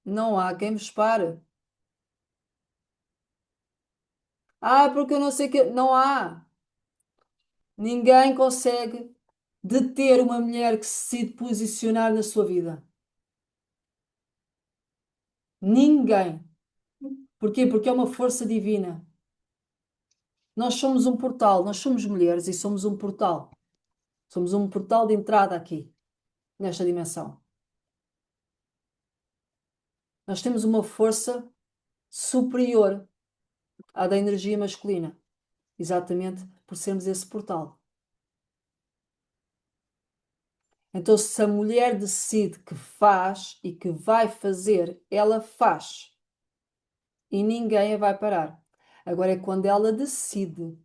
Não há quem vos pare. Ah, porque eu não sei que. Não há. Ninguém consegue deter uma mulher que se decide posicionar na sua vida. Ninguém. Porquê? Porque é uma força divina. Nós somos um portal, nós somos mulheres e somos um portal. Somos um portal de entrada aqui, nesta dimensão. Nós temos uma força superior à da energia masculina, exatamente por sermos esse portal. Então, se a mulher decide que faz e que vai fazer, ela faz. E ninguém a vai parar. Agora é quando ela decide.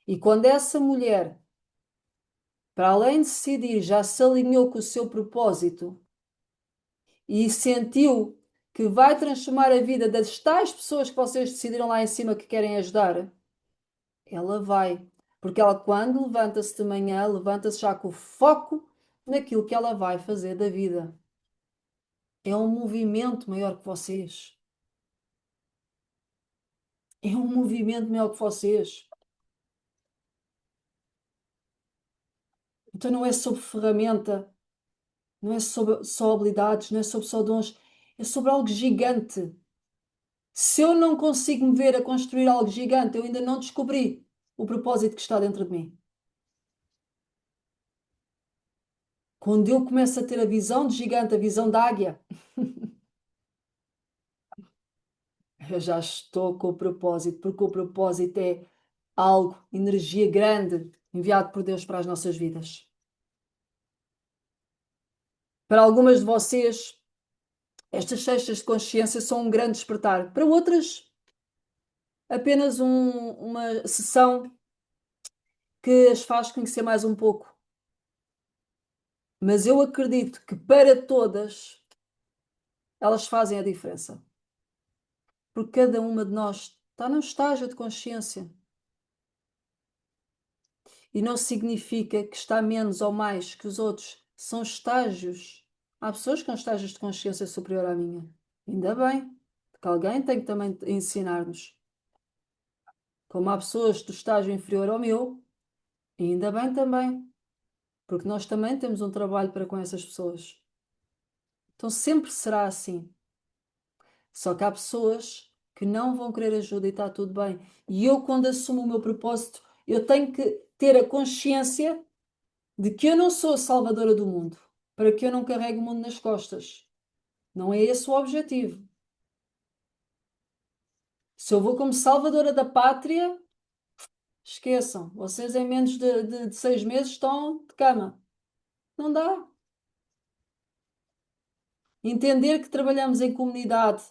E quando essa mulher, para além de decidir, já se alinhou com o seu propósito e sentiu que vai transformar a vida das tais pessoas que vocês decidiram lá em cima que querem ajudar, ela vai. Porque ela, quando levanta-se de manhã, levanta-se já com o foco naquilo que ela vai fazer da vida. É um movimento maior que vocês. É um movimento maior que vocês. Então não é sobre ferramenta, não é sobre só habilidades, não é sobre só dons, é sobre algo gigante. Se eu não consigo me ver a construir algo gigante, eu ainda não descobri o propósito que está dentro de mim. Quando eu começo a ter a visão de gigante, a visão da águia, eu já estou com o propósito, porque o propósito é algo, energia grande, enviado por Deus para as nossas vidas. Para algumas de vocês, estas cestas de consciência são um grande despertar. Para outras, apenas uma sessão que as faz conhecer mais um pouco. Mas eu acredito que para todas elas fazem a diferença. Porque cada uma de nós está num estágio de consciência. E não significa que está menos ou mais que os outros. São estágios. Há pessoas com estágios de consciência superior à minha. Ainda bem, porque alguém tem que também ensinar-nos. Como há pessoas do estágio inferior ao meu, ainda bem também, porque nós também temos um trabalho para com essas pessoas. Então sempre será assim. Só que há pessoas que não vão querer ajuda e está tudo bem. E eu, quando assumo o meu propósito, eu tenho que ter a consciência de que eu não sou a salvadora do mundo, para que eu não carregue o mundo nas costas. Não é esse o objetivo. Se eu vou como salvadora da pátria, esqueçam, vocês em menos de 6 meses estão de cama. Não dá. Entender que trabalhamos em comunidade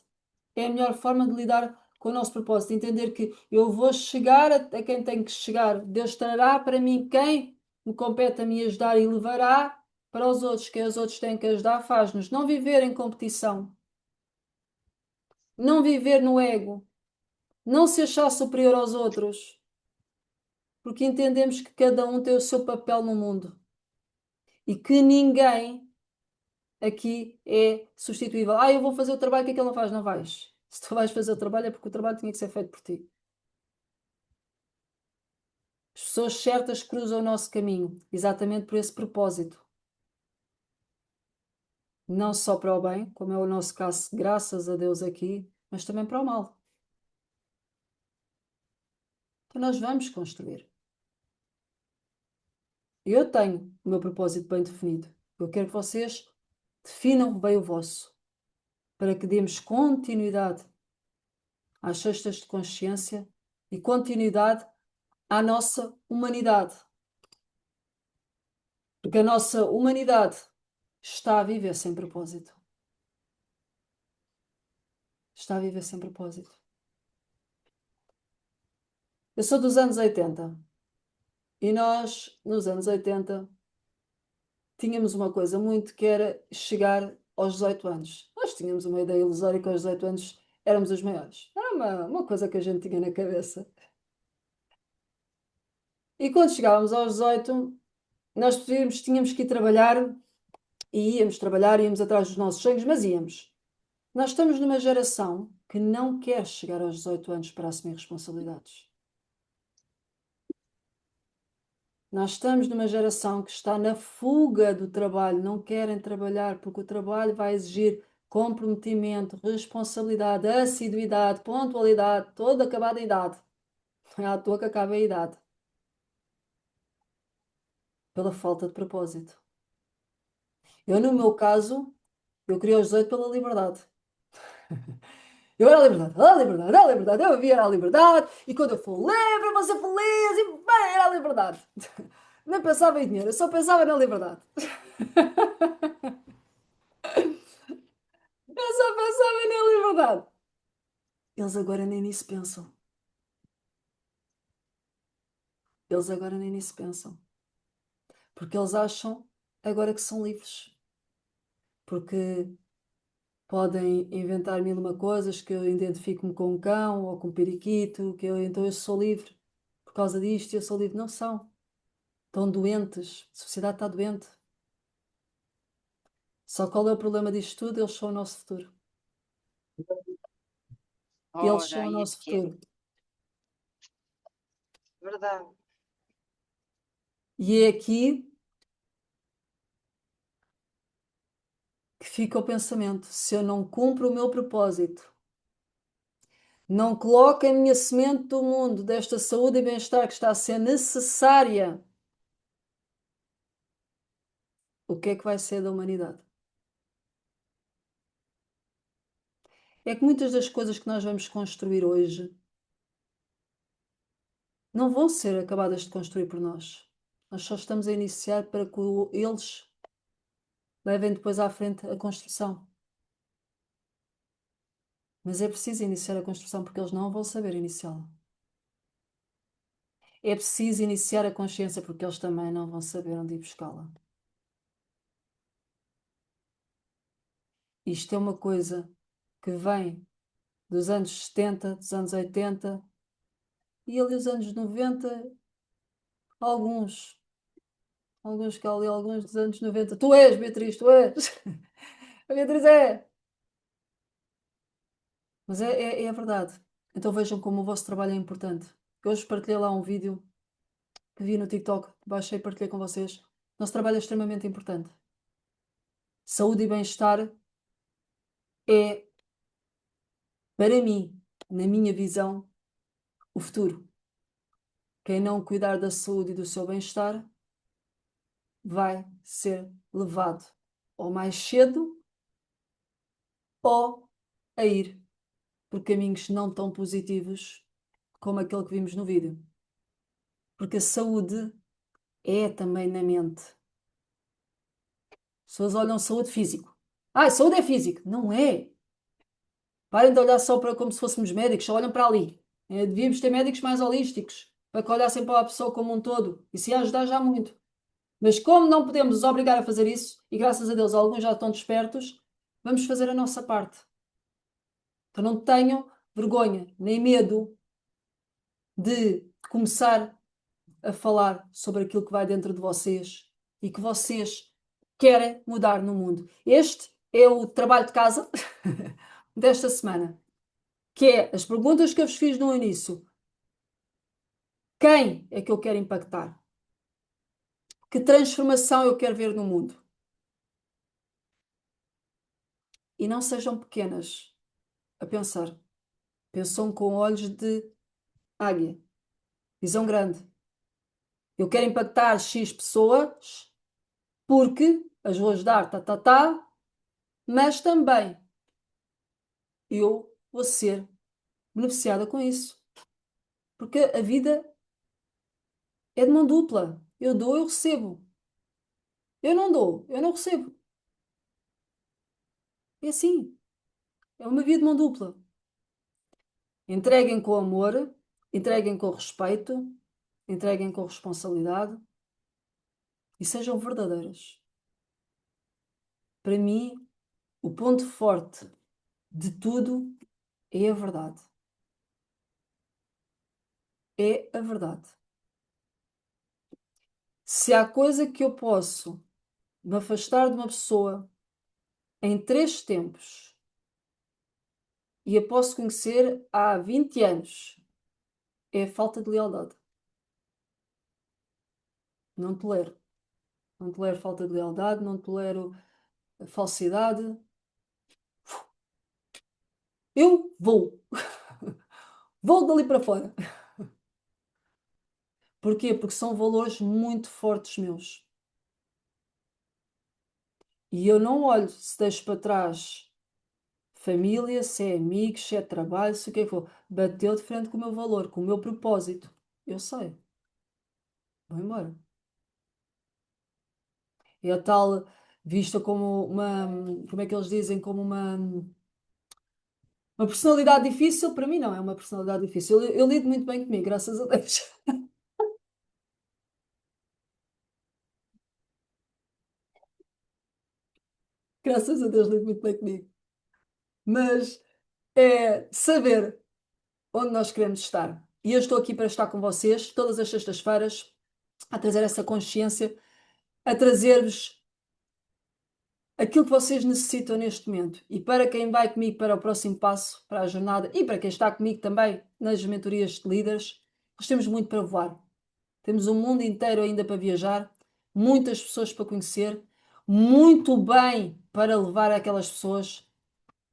é a melhor forma de lidar com o nosso propósito. Entender que eu vou chegar a quem tem que chegar. Deus trará para mim quem me compete a me ajudar e levará para os outros. Quem os outros têm que ajudar, faz-nos. Não viver em competição. Não viver no ego. Não se achar superior aos outros. Porque entendemos que cada um tem o seu papel no mundo. E que ninguém aqui é substituível. Ah, eu vou fazer o trabalho que aquele não faz. Não vais. Se tu vais fazer o trabalho é porque o trabalho tinha que ser feito por ti. As pessoas certas cruzam o nosso caminho, exatamente por esse propósito. Não só para o bem, como é o nosso caso, graças a Deus aqui, mas também para o mal. Então nós vamos construir. Eu tenho o meu propósito bem definido. Eu quero que vocês definam bem o vosso, para que demos continuidade às cestas de consciência e continuidade à nossa humanidade. Porque a nossa humanidade está a viver sem propósito. Está a viver sem propósito. Eu sou dos anos 80 e nós, nos anos 80, tínhamos uma coisa muito que era chegar aos 18 anos. Nós tínhamos uma ideia ilusória que aos 18 anos éramos os maiores. Era uma coisa que a gente tinha na cabeça. E quando chegávamos aos 18, nós tínhamos que ir trabalhar e íamos trabalhar, íamos atrás dos nossos sonhos, mas íamos. Nós estamos numa geração que não quer chegar aos 18 anos para assumir responsabilidades. Nós estamos numa geração que está na fuga do trabalho, não querem trabalhar porque o trabalho vai exigir comprometimento, responsabilidade, assiduidade, pontualidade, toda acabada a idade. Não é à toa que acaba a idade. Pela falta de propósito. Eu, no meu caso, eu queria os 18 pela liberdade. Eu era a liberdade, a liberdade, a liberdade. Eu vivia a liberdade e quando eu for livre, vou ser feliz e bem, era a liberdade. Nem pensava em dinheiro, eu só pensava na liberdade. Eu só pensava na liberdade. Eles agora nem nisso pensam. Eles agora nem nisso pensam. Porque eles acham agora que são livres. Porque podem inventar mil e uma coisas, que eu identifico-me com um cão ou com um periquito, então eu sou livre por causa disto, eu sou livre. Não são. Estão doentes. A sociedade está doente. Só qual é o problema disto tudo? Eles são o nosso futuro. Eles Ora, são o aí é nosso que é. futuro. Verdade. E é aqui que fica o pensamento. Se eu não cumpro o meu propósito, não coloco a minha semente do mundo, desta saúde e bem-estar que está a ser necessária, o que é que vai ser da humanidade? É que muitas das coisas que nós vamos construir hoje não vão ser acabadas de construir por nós. Nós só estamos a iniciar para que eles levem depois à frente a construção. Mas é preciso iniciar a construção porque eles não vão saber iniciá-la. É preciso iniciar a consciência porque eles também não vão saber onde ir buscá-la. Isto é uma coisa que vem dos anos 70, dos anos 80 e ali os anos 90, alguns, alguns que ali, alguns dos anos 90. Tu és, Beatriz, tu és. A Beatriz é. Mas é a verdade. Então vejam como o vosso trabalho é importante. Eu hoje partilhei lá um vídeo que vi no TikTok, baixei e partilhei com vocês. Nosso trabalho é extremamente importante. Saúde e bem-estar é, para mim, na minha visão, o futuro. Quem não cuidar da saúde e do seu bem-estar vai ser levado ou mais cedo ou a ir por caminhos não tão positivos como aquele que vimos no vídeo. Porque a saúde é também na mente. As pessoas olham saúde físico. Ah, saúde é físico. Não é. Parem de olhar só para como se fôssemos médicos, só olham para ali. Devíamos ter médicos mais holísticos, para que olhassem para a pessoa como um todo. Isso ia ajudar já muito. Mas como não podemos os obrigar a fazer isso, e graças a Deus alguns já estão despertos, vamos fazer a nossa parte. Então não tenham vergonha nem medo de começar a falar sobre aquilo que vai dentro de vocês e que vocês querem mudar no mundo. Este é o trabalho de casa desta semana, que é as perguntas que eu vos fiz no início. Quem é que eu quero impactar? Que transformação eu quero ver no mundo? E não sejam pequenas a pensar. Pensam com olhos de águia. Visão grande. Eu quero impactar X pessoas porque as vou ajudar, mas também eu vou ser beneficiada com isso. Porque a vida é de mão dupla. Eu dou, eu recebo. Eu não dou, eu não recebo. É assim. É uma via de mão dupla. Entreguem com amor, entreguem com respeito, entreguem com responsabilidade e sejam verdadeiras. Para mim, o ponto forte de tudo é a verdade. É a verdade. Se há coisa que eu posso me afastar de uma pessoa em 3 tempos e a posso conhecer há 20 anos, é a falta de lealdade. Não tolero. Não tolero falta de lealdade, não tolero a falsidade. Eu vou. Vou dali para fora. Porquê? Porque são valores muito fortes meus. E eu não olho se deixo para trás família, se é amigos, se é trabalho, se o que é que for. Bateu de frente com o meu valor, com o meu propósito. Eu sei. Vou embora. É a tal vista como uma, como é que eles dizem, como uma personalidade difícil. Para mim não é uma personalidade difícil. Eu lido muito bem comigo, graças a Deus. Graças a Deus lido muito bem comigo. Mas é saber onde nós queremos estar. E eu estou aqui para estar com vocês todas as sextas-feiras, a trazer essa consciência, a trazer-vos aquilo que vocês necessitam neste momento. E para quem vai comigo para o próximo passo, para a jornada, e para quem está comigo também nas mentorias de líderes, nós temos muito para voar. Temos um mundo inteiro ainda para viajar, muitas pessoas para conhecer, muito bem para levar aquelas pessoas,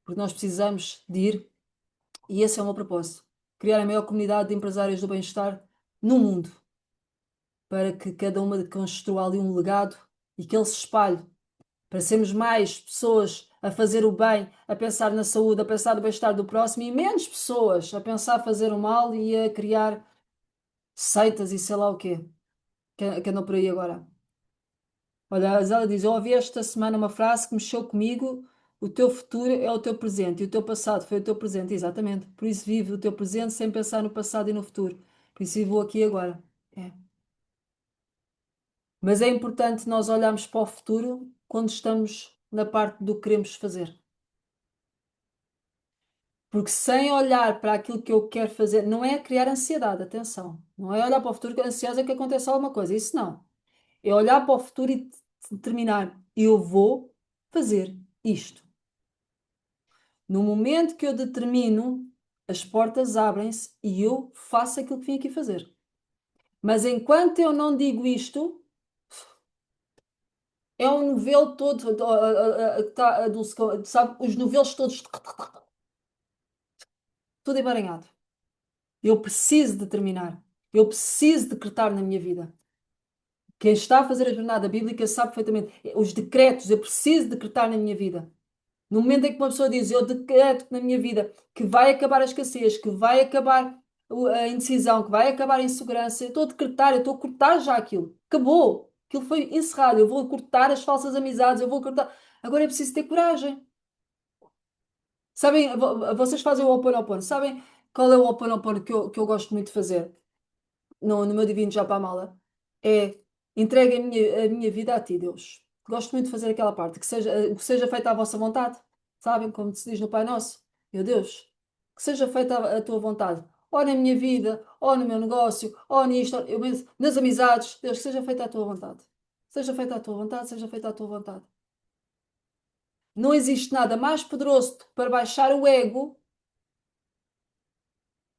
porque nós precisamos de ir, e esse é o meu propósito: criar a maior comunidade de empresários do bem-estar no mundo, para que cada uma construa ali um legado e que ele se espalhe, para sermos mais pessoas a fazer o bem, a pensar na saúde, a pensar no bem-estar do próximo, e menos pessoas a pensar fazer o mal e a criar seitas e sei lá o quê, que andam por aí agora. Olha, a Zélia diz: eu ouvi esta semana uma frase que mexeu comigo. O teu futuro é o teu presente e o teu passado foi o teu presente. Exatamente. Por isso vive o teu presente sem pensar no passado e no futuro. Por isso vivo aqui e agora. É. Mas é importante nós olharmos para o futuro quando estamos na parte do que queremos fazer. Porque sem olhar para aquilo que eu quero fazer, não é criar ansiedade, atenção. Não é olhar para o futuro ansiosa que aconteça alguma coisa. Isso não. É olhar para o futuro e determinar: eu vou fazer isto. No momento que eu determino, as portas abrem-se e eu faço aquilo que vim aqui fazer. Mas enquanto eu não digo isto, é um novelo todo, sabe, os novelos todos, tudo emaranhado. Eu preciso determinar, eu preciso decretar na minha vida. Quem está a fazer a jornada bíblica sabe perfeitamente. Os decretos, eu preciso decretar na minha vida. No momento em que uma pessoa diz: eu decreto na minha vida que vai acabar a escassez, que vai acabar a indecisão, que vai acabar a insegurança, eu estou a decretar, eu estou a cortar já aquilo. Acabou. Aquilo foi encerrado. Eu vou cortar as falsas amizades, eu vou cortar. Agora é preciso ter coragem. Sabem, vocês fazem o Ho oponopono. Sabem qual é o Ho oponopono que eu gosto muito de fazer? No meu Divino Já para a Mala? É: entregue a minha vida a ti, Deus. Gosto muito de fazer aquela parte, que seja feita a vossa vontade, sabem? Como se diz no Pai Nosso. Meu Deus, que seja feita a tua vontade, ou na minha vida, ou no meu negócio, ou nisto, nas amizades. Deus, que seja feita a tua vontade. Seja feita a tua vontade, seja feita a tua vontade. Não existe nada mais poderoso para baixar o ego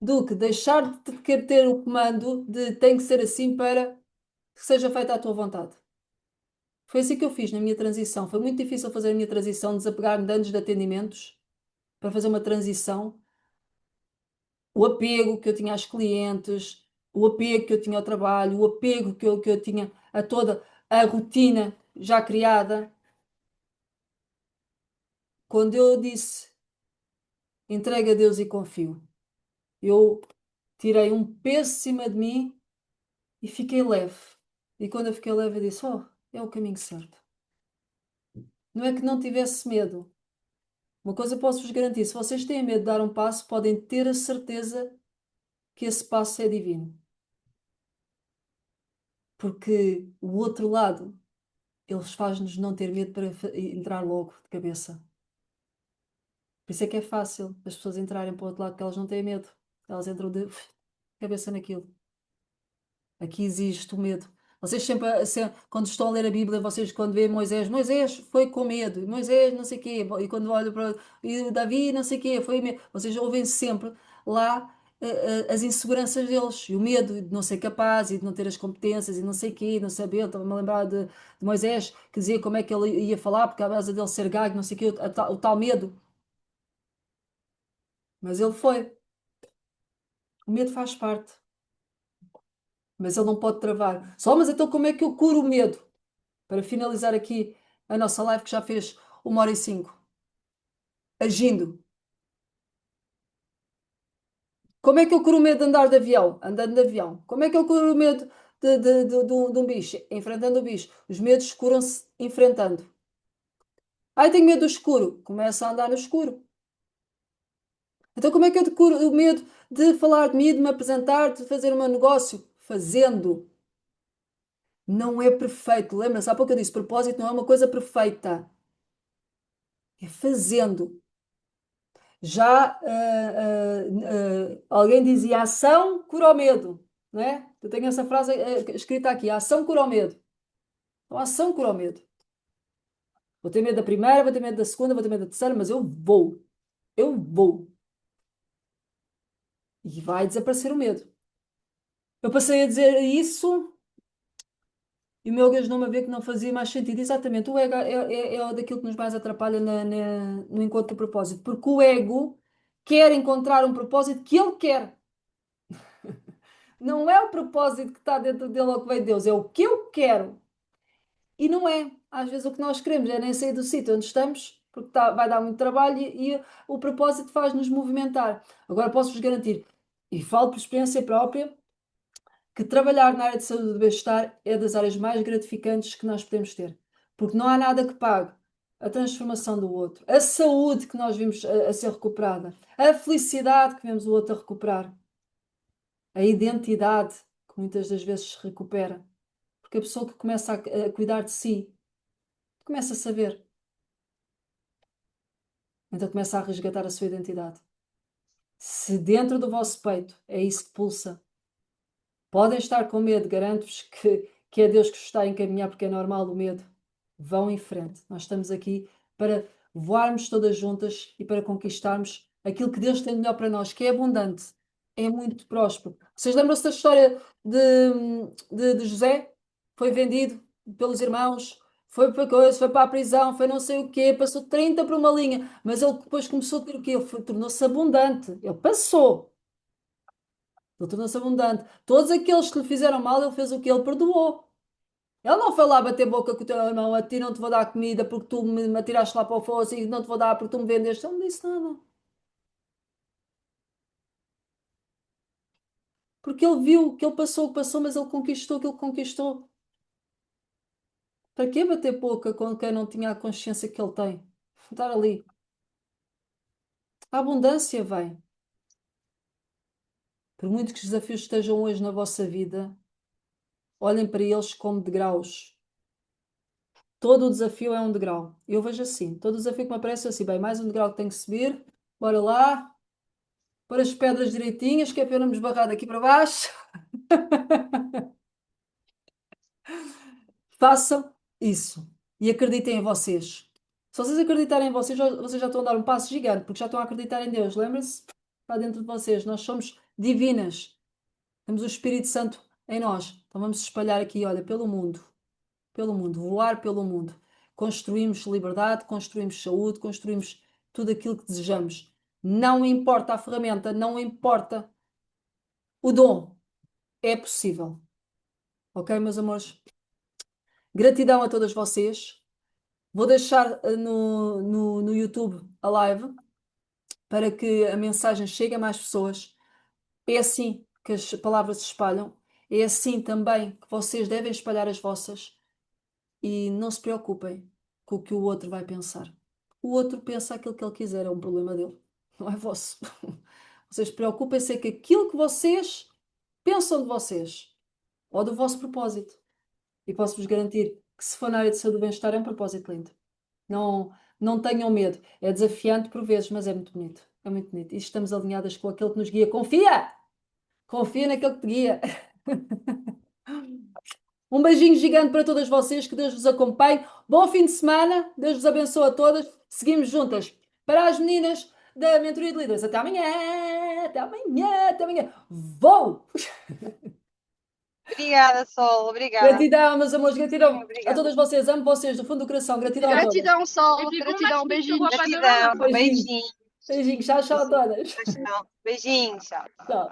do que deixar de querer ter o comando de tem que ser assim para que seja feita a tua vontade. Foi assim que eu fiz na minha transição. Foi muito difícil fazer a minha transição, desapegar-me de anos de atendimentos para fazer uma transição. O apego que eu tinha às clientes, o apego que eu tinha ao trabalho, o apego que eu tinha a toda a rotina já criada. Quando eu disse entregue a Deus e confio, eu tirei um peso de cima de mim e fiquei leve. E quando eu fiquei leve, eu disse: oh, é o caminho certo. Não é que não tivesse medo. Uma coisa posso-vos garantir: se vocês têm medo de dar um passo, podem ter a certeza que esse passo é divino. Porque o outro lado, eles faz-nos não ter medo para entrar logo de cabeça. Por isso é que é fácil as pessoas entrarem para o outro lado, porque elas não têm medo. Elas entram de cabeça naquilo. Aqui existe o medo. Vocês quando estão a ler a Bíblia, vocês quando veem Moisés, Moisés foi com medo, e Moisés não sei quê, e quando olham para e Davi não sei quê, foi medo. Vocês ouvem sempre lá as inseguranças deles, e o medo de não ser capaz, e de não ter as competências, e não sei quê, e não saber. Estava-me a lembrar de Moisés, que dizia como é que ele ia falar, porque a base dele ser gago, não sei o quê, o tal medo. Mas ele foi. O medo faz parte, mas ele não pode travar. Só, mas então como é que eu curo o medo? Para finalizar aqui a nossa live, que já fez 1h05. Agindo. Como é que eu curo o medo de andar de avião? Andando de avião. Como é que eu curo o medo de um bicho? Enfrentando o bicho. Os medos curam-se enfrentando. Ai, tenho medo do escuro. Começa a andar no escuro. Então, como é que eu curo o medo de falar de mim, de me apresentar, de fazer o meu negócio? Fazendo. Não é perfeito. Lembra-se, há pouco eu disse, propósito não é uma coisa perfeita. É fazendo. Já alguém dizia ação cura o medo, não é? Eu tenho essa frase escrita aqui: ação cura o medo. Então, ação cura o medo. Vou ter medo da primeira, vou ter medo da segunda, vou ter medo da terceira, mas eu vou. Eu vou. E vai desaparecer o medo. Eu passei a dizer isso e o meu gajo não me vê que não fazia mais sentido. Exatamente, o ego é daquilo que nos mais atrapalha no encontro do propósito, porque o ego quer encontrar um propósito que ele quer. Não é o propósito que está dentro dele ou que veio de Deus, é o que eu quero. E não é. Às vezes o que nós queremos é nem sair do sítio onde estamos, porque vai dar muito trabalho e o propósito faz-nos movimentar. Agora posso-vos garantir, e falo por experiência própria, que trabalhar na área de saúde e de bem-estar é das áreas mais gratificantes que nós podemos ter. Porque não há nada que pague a transformação do outro, a saúde que nós vimos a ser recuperada, a felicidade que vemos o outro a recuperar, a identidade que muitas das vezes se recupera. Porque a pessoa que começa a cuidar de si, começa a saber, então começa a resgatar a sua identidade. Se dentro do vosso peito é isso que pulsa, podem estar com medo, garanto-vos que é Deus que vos está a encaminhar, porque é normal o medo. Vão em frente. Nós estamos aqui para voarmos todas juntas e para conquistarmos aquilo que Deus tem melhor para nós, que é abundante, é muito próspero. Vocês lembram-se da história de José? Foi vendido pelos irmãos, foi para coisa, foi para a prisão, foi não sei o quê, passou 30 por uma linha, mas ele depois começou a ter o quê? Ele tornou-se abundante. Ele passou. Ele tornou-se abundante. Todos aqueles que lhe fizeram mal, ele fez o que? Ele perdoou. Ele não foi lá bater boca com o teu irmão, a ti não te vou dar comida porque tu me atiraste lá para o fosso e não te vou dar porque tu me vendeste. Ele não disse nada. Porque ele viu que ele passou o que passou, mas ele conquistou o que ele conquistou. Para que bater boca com quem não tinha a consciência que ele tem? Estar ali. A abundância vem. Por muito que os desafios estejam hoje na vossa vida, olhem para eles como degraus. Todo o desafio é um degrau. Eu vejo assim. Todo desafio que me aparece é assim, bem, mais um degrau que tenho que subir. Bora lá. Pôr as pedras direitinhas, que é para eu não me esbarrar daqui para baixo. Façam isso. E acreditem em vocês. Se vocês acreditarem em vocês, vocês já estão a dar um passo gigante, porque já estão a acreditar em Deus. Lembrem-se? Está dentro de vocês. Nós somos divinas. Temos o Espírito Santo em nós. Então vamos espalhar aqui, olha, pelo mundo. Pelo mundo. Voar pelo mundo. Construímos liberdade, construímos saúde, construímos tudo aquilo que desejamos. Não importa a ferramenta, não importa o dom. É possível. Ok, meus amores? Gratidão a todas vocês. Vou deixar no YouTube a live para que a mensagem chegue a mais pessoas. É assim que as palavras se espalham. É assim também que vocês devem espalhar as vossas. E não se preocupem com o que o outro vai pensar. O outro pensa aquilo que ele quiser, é um problema dele, não é vosso. Vocês preocupem-se é que aquilo que vocês pensam de vocês ou do vosso propósito. E posso-vos garantir que se for na área de saúde e bem-estar é um propósito lindo. Não, não tenham medo. É desafiante por vezes, mas é muito bonito. É muito bonito. E estamos alinhadas com aquele que nos guia. Confia! Confia naquele que te guia. Um beijinho gigante para todas vocês, que Deus vos acompanhe. Bom fim de semana, Deus vos abençoe a todas. Seguimos juntas. Para as meninas da Mentoria de Líderes, até amanhã, até amanhã, até amanhã. Vou! Obrigada, Sol, obrigada. Gratidão, meus amores, gratidão a Obrigada. todas vocês. Amo vocês do fundo do coração. Gratidão a todas. Gratidão, Sol. Eu digo Gratidão, uma beijinho. desculpa, Gratidão, Beijinho. beijinho. Beijinho, tchau, tchau a todas. Beijinho, tchau. Tchau.